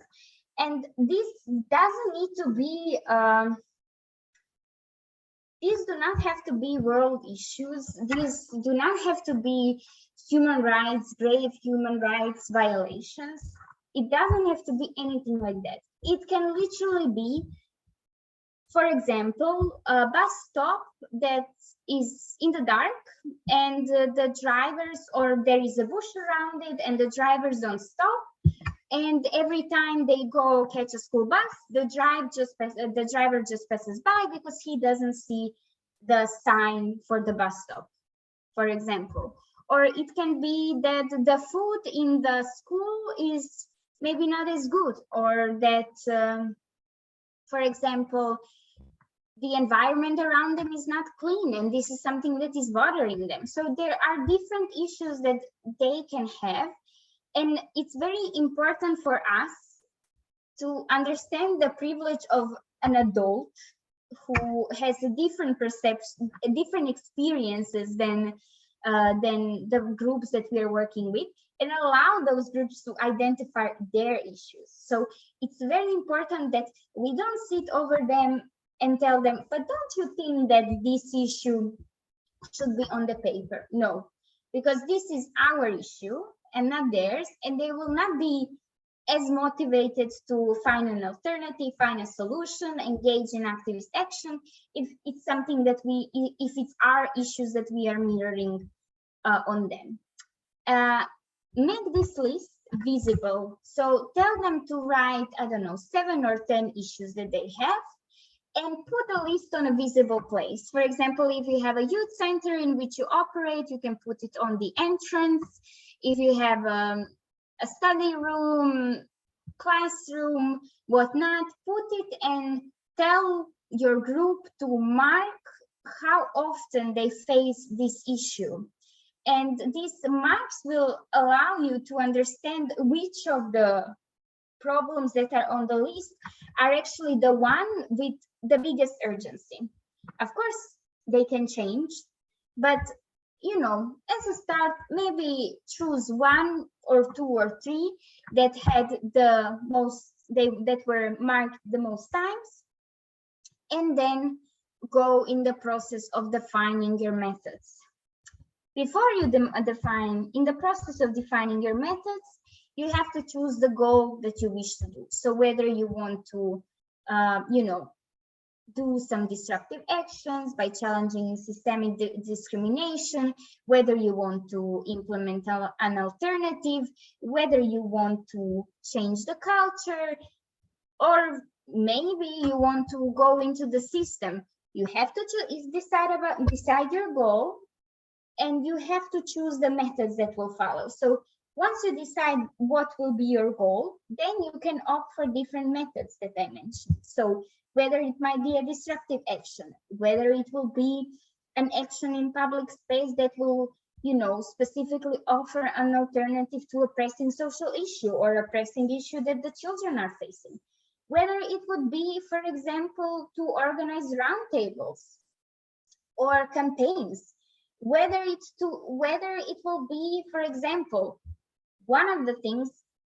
And this doesn't need to be, these do not have to be world issues. These do not have to be human rights, grave human rights violations. It doesn't have to be anything like that. It can literally be, for example, a bus stop that is in the dark and the drivers, or there is a bush around it and the drivers don't stop. And every time they go catch a school bus, the driver just passes by because he doesn't see the sign for the bus stop, for example. Or it can be that the food in the school is maybe not as good, or that, for example, the environment around them is not clean, and this is something that is bothering them. So there are different issues that they can have. And it's very important for us to understand the privilege of an adult who has a different perception, different experiences than the groups that we are working with, and allow those groups to identify their issues. So it's very important that we don't sit over them and tell them, but don't you think that this issue should be on the paper? No, because this is our issue and not theirs, and they will not be as motivated to find an alternative, find a solution, engage in activist action if it's something that if it's our issues that we are mirroring on them. Make this list visible. So tell them to write, I don't know, 7 or 10 issues that they have, and put a list on a visible place. For example, if you have a youth center in which you operate, you can put it on the entrance. If you have a study room, classroom, whatnot, put it and tell your group to mark how often they face this issue. And these marks will allow you to understand which of the problems that are on the list are actually the one with the biggest urgency. Of course, they can change, but you know, as a start, maybe choose 1 or 2 or 3 that had the most, that were marked the most times, and then go in the process of defining your methods. Before you define, in the process of defining your methods, you have to choose the goal that you wish to do. So whether you want to, you know, do some disruptive actions by challenging systemic discrimination, whether you want to implement an alternative, whether you want to change the culture, or maybe you want to go into the system. You have to decide your goal, and you have to choose the methods that will follow. So once you decide what will be your goal, then you can opt for different methods that I mentioned. So whether it might be a disruptive action, whether it will be an action in public space that will, you know, specifically offer an alternative to a pressing social issue or a pressing issue that the children are facing. Whether it would be, for example, to organize roundtables or campaigns, whether it will be, for example, one of the things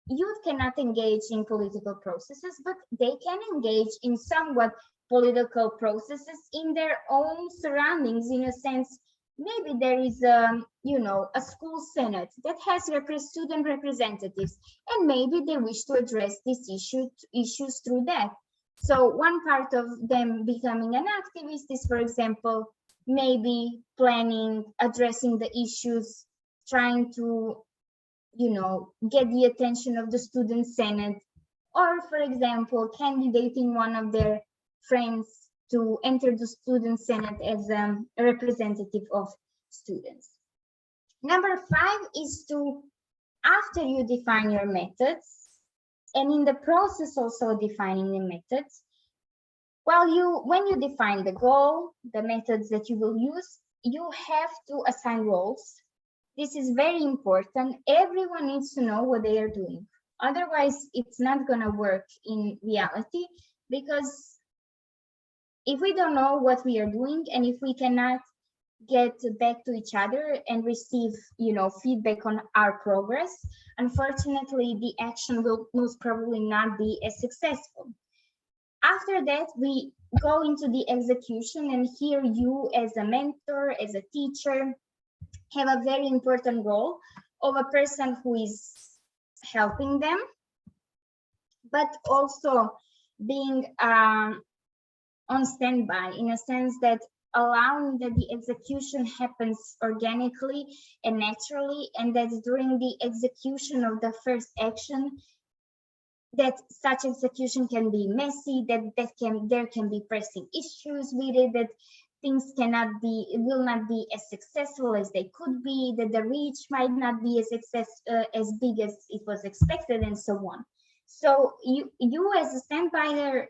youth cannot engage in political processes, but they can engage in somewhat political processes in their own surroundings. In a sense, maybe there is a school senate that has student representatives, and maybe they wish to address these issues through that. So one part of them becoming an activist is, for example, maybe planning, addressing the issues, trying to get the attention of the student senate, or for example, candidating one of their friends to enter the student senate as a representative of students. Number 5 is to, after you define your methods, and in the process also defining the methods, when you define the goal, the methods that you will use, you have to assign roles. This is very important. Everyone needs to know what they are doing. Otherwise, it's not going to work in reality, because if we don't know what we are doing, and if we cannot get back to each other and receive, feedback on our progress, unfortunately, the action will most probably not be as successful. After that, we go into the execution, and here you as a mentor, as a teacher, have a very important role of a person who is helping them, but also being on standby, in a sense that allowing that the execution happens organically and naturally, and that during the execution of the first action, that such execution can be messy, that there can be pressing issues with it, that things will not be as successful as they could be, that the reach might not be as big as it was expected, and so on. So you as a standby,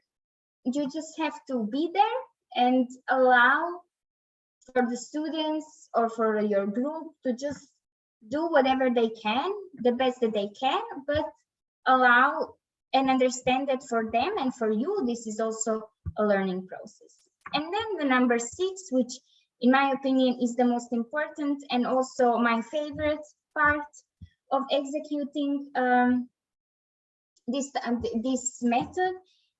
you just have to be there and allow for the students or for your group to just do whatever they can, the best that they can, but allow and understand that for them and for you, this is also a learning process. And then the number 6, which in my opinion is the most important and also my favorite part of executing this method,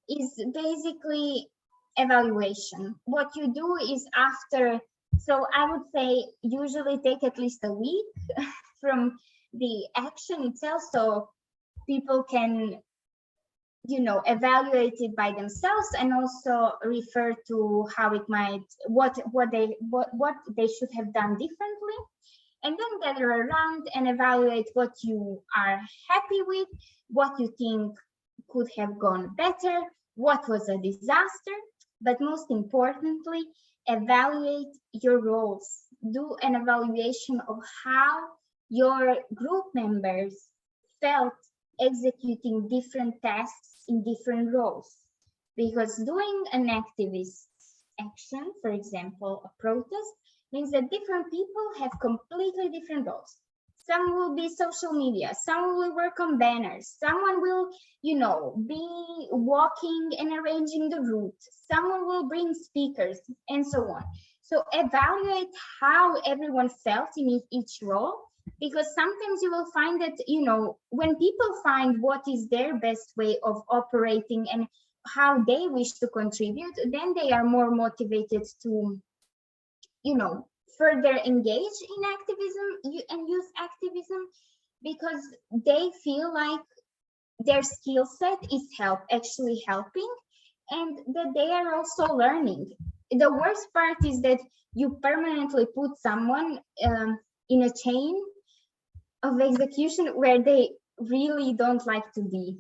is basically evaluation. What you do is after, so I would say usually take at least a week from the action itself, so people can evaluate it by themselves, and also refer to how it might, what they should have done differently, and then gather around and evaluate what you are happy with, what you think could have gone better, what was a disaster, but most importantly, evaluate your roles. Do an evaluation of how your group members felt executing different tasks in different roles. Because doing an activist action, for example, a protest, means that different people have completely different roles. Some will be social media, some will work on banners, someone will, be walking and arranging the route, someone will bring speakers, and so on. So evaluate how everyone felt in each role, because sometimes you will find that, when people find what is their best way of operating and how they wish to contribute, then they are more motivated to, further engage in activism and youth activism, because they feel like their skill set is actually helping, and that they are also learning. The worst part is that you permanently put someone in a chain of execution where they really don't like to be,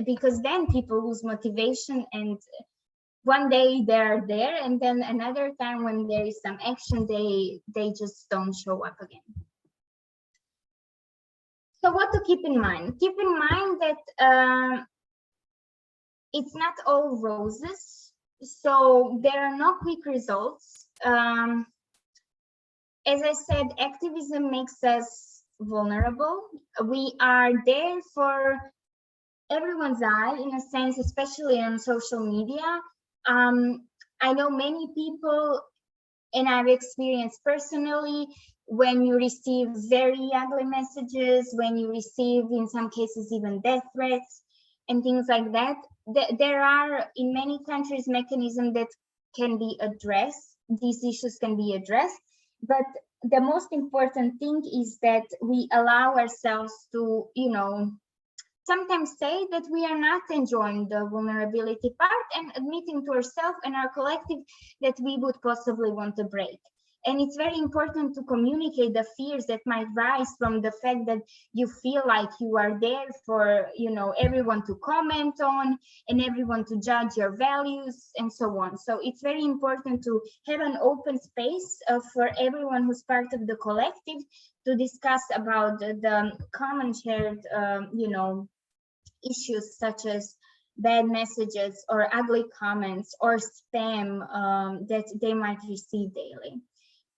because then people lose motivation, and one day they're there, and then another time when there is some action, they just don't show up again. So what to keep in mind? Keep in mind that it's not all roses, so there are no quick results. As I said, activism makes us vulnerable. We are there for everyone's eye, in a sense, especially on social media. I know many people, and I've experienced personally, when you receive very ugly messages, when you receive, in some cases, even death threats and things like that. There are, in many countries, mechanisms that can be addressed. These issues can be addressed. But the most important thing is that we allow ourselves to, sometimes say that we are not enjoying the vulnerability part, and admitting to ourselves and our collective that we would possibly want a break. And it's very important to communicate the fears that might rise from the fact that you feel like you are there for, everyone to comment on and everyone to judge your values and so on. So it's very important to have an open space for everyone who's part of the collective to discuss about the common shared, issues such as bad messages or ugly comments or spam that they might receive daily.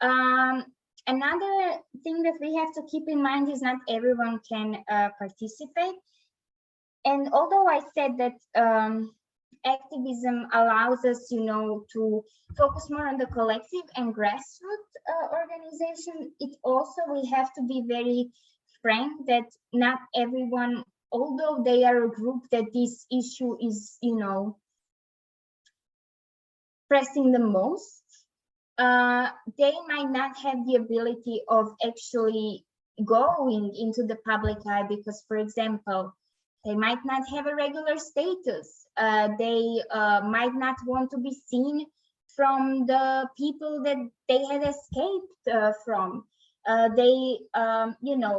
Another thing that we have to keep in mind is not everyone can participate. And although I said that activism allows us, to focus more on the collective and grassroots organization, it also, we have to be very frank that not everyone, although they are a group that this issue is, pressing the most, they might not have the ability of actually going into the public eye because, for example, they might not have a regular status. They might not want to be seen from the people that they had escaped from. They,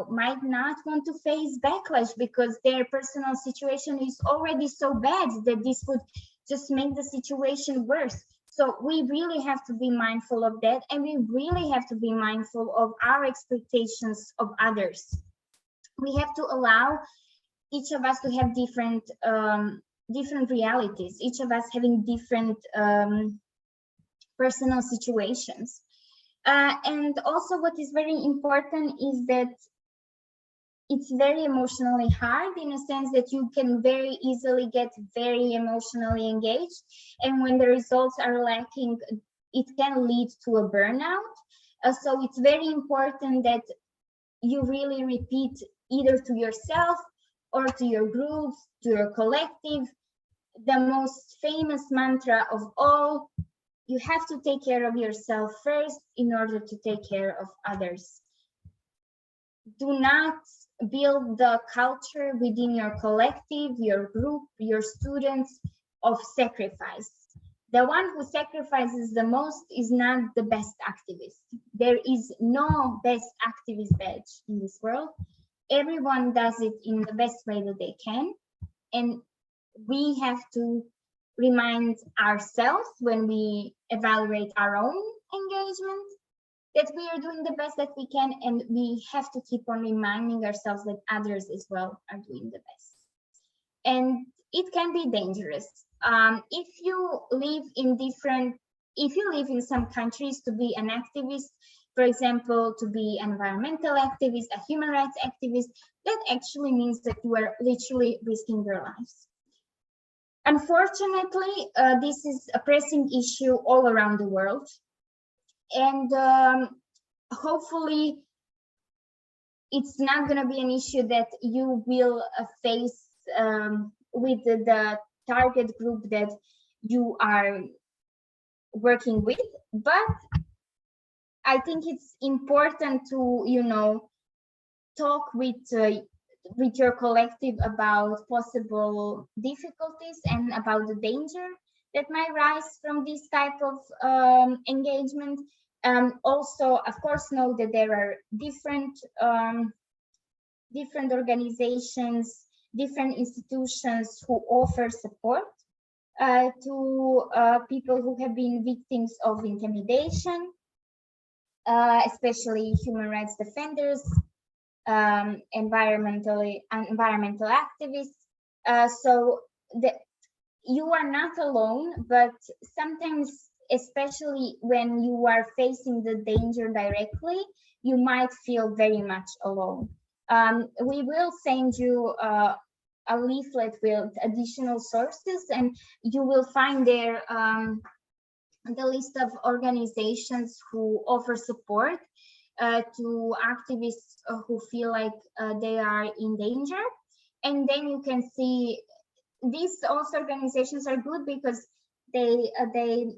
might not want to face backlash because their personal situation is already so bad that this would just make the situation worse. So we really have to be mindful of that, and we really have to be mindful of our expectations of others. We have to allow each of us to have different realities, each of us having different personal situations. And also what is very important is that it's very emotionally hard, in a sense that you can very easily get very emotionally engaged. And when the results are lacking, it can lead to a burnout. So it's very important that you really repeat either to yourself or to your groups, to your collective, the most famous mantra of all: you have to take care of yourself first in order to take care of others. Do not build the culture within your collective, your group, your students of sacrifice. The one who sacrifices the most is not the best activist. There is no best activist badge in this world. Everyone does it in the best way that they can. And we have to remind ourselves when we evaluate our own engagement that we are doing the best that we can, and we have to keep on reminding ourselves that others as well are doing the best. And it can be dangerous. If you live in some countries, to be an activist, for example, to be an environmental activist, a human rights activist, that actually means that you are literally risking your lives. Unfortunately, this is a pressing issue all around the world. And hopefully it's not going to be an issue that you will face with the target group that you are working with. But I think it's important to, talk with your collective about possible difficulties and about the danger that might rise from this type of engagement. Also, of course, know that there are different organizations, different institutions who offer support to people who have been victims of intimidation, especially human rights defenders, environmental activists. So you are not alone, but sometimes, especially when you are facing the danger directly, you might feel very much alone. We will send you a leaflet with additional sources, and you will find there the list of organizations who offer support. to activists who feel like they are in danger. And then you can see these also organizations are good because they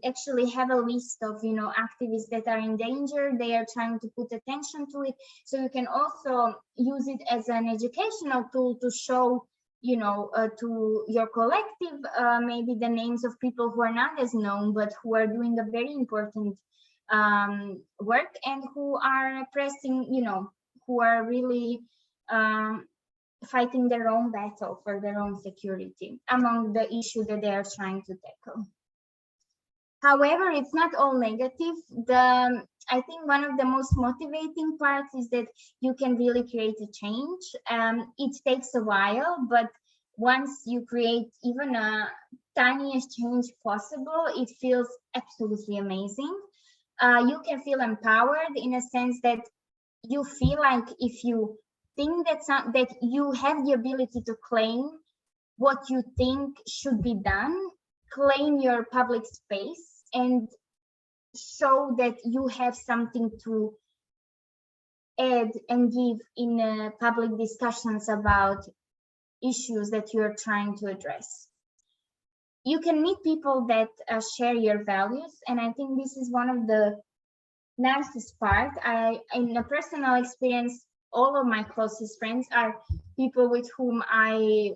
actually have a list of activists that are in danger. They are trying to put attention to it, so you can also use it as an educational tool to show to your collective maybe the names of people who are not as known but who are doing a very important work and who are pressing, who are really fighting their own battle for their own security among the issue that they are trying to tackle. However, it's not all negative. I think one of the most motivating parts is that you can really create a change. It takes a while, but once you create even a tiniest change possible, it feels absolutely amazing. You can feel empowered in a sense that you feel like if you think that you have the ability to claim what you think should be done, claim your public space, and show that you have something to add and give in public discussions about issues that you're trying to address. You can meet people that share your values, and I think this is one of the nicest part. In a personal experience, all of my closest friends are people with whom I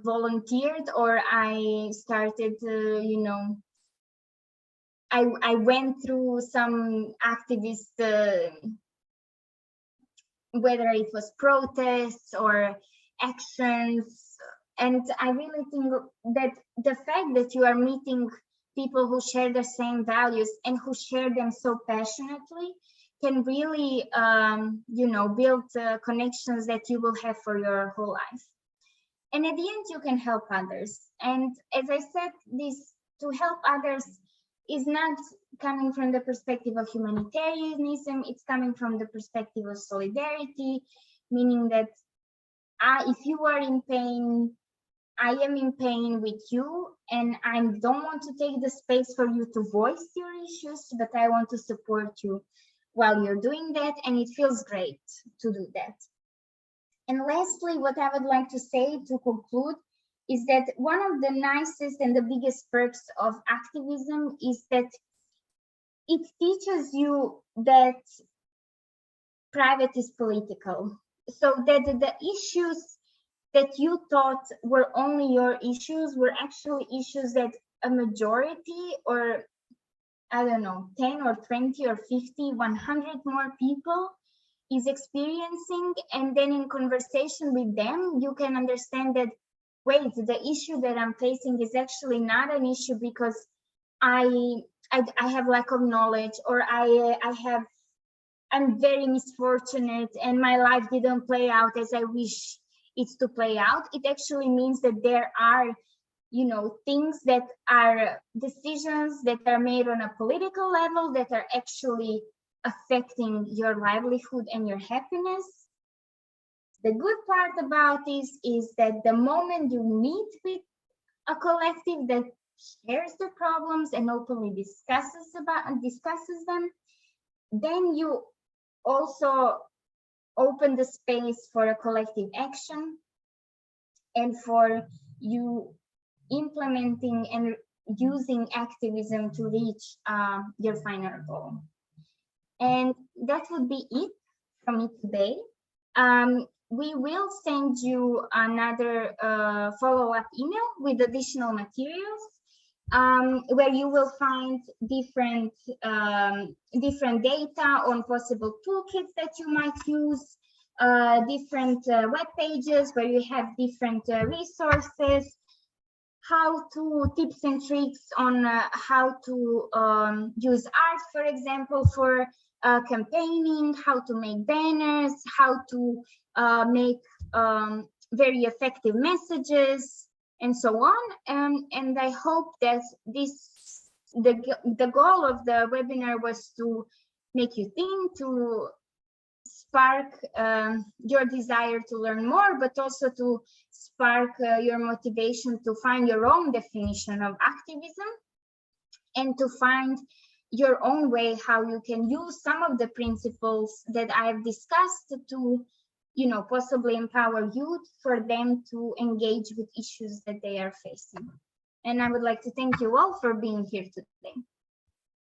volunteered or I started I went through some activist, whether it was protests or actions. And I really think that the fact that you are meeting people who share the same values and who share them so passionately can really, build connections that you will have for your whole life. And at the end, you can help others. And as I said, this to help others is not coming from the perspective of humanitarianism. It's coming from the perspective of solidarity, meaning that if you are in pain, I am in pain with you, and I don't want to take the space for you to voice your issues, but I want to support you while you're doing that, and it feels great to do that. And lastly, what I would like to say to conclude is that one of the nicest and the biggest perks of activism is that it teaches you that private is political. So that the issues that you thought were only your issues were actually issues that a majority, or I don't know, 10 or 20 or 50, 100 more people is experiencing. And then in conversation with them, you can understand that, wait, the issue that I'm facing is actually not an issue because I have lack of knowledge, or I'm very misfortunate and my life didn't play out as I wish it's to play out. It actually means that there are, things that are decisions that are made on a political level that are actually affecting your livelihood and your happiness. The good part about this is that the moment you meet with a collective that shares the problems and openly discusses them, then you also open the space for a collective action and for you implementing and using activism to reach your final goal. And that would be it from me today. We will send you another follow-up email with additional materials where you will find different data on possible toolkits that you might use, different web pages where you have different resources, tips and tricks on how to use art, for example, for campaigning, how to make banners, how to make very effective messages, and so on. And I hope that the goal of the webinar was to make you think, to spark your desire to learn more, but also to spark your motivation to find your own definition of activism and to find your own way how you can use some of the principles that I've discussed to, possibly empower youth for them to engage with issues that they are facing. And I would like to thank you all for being here today.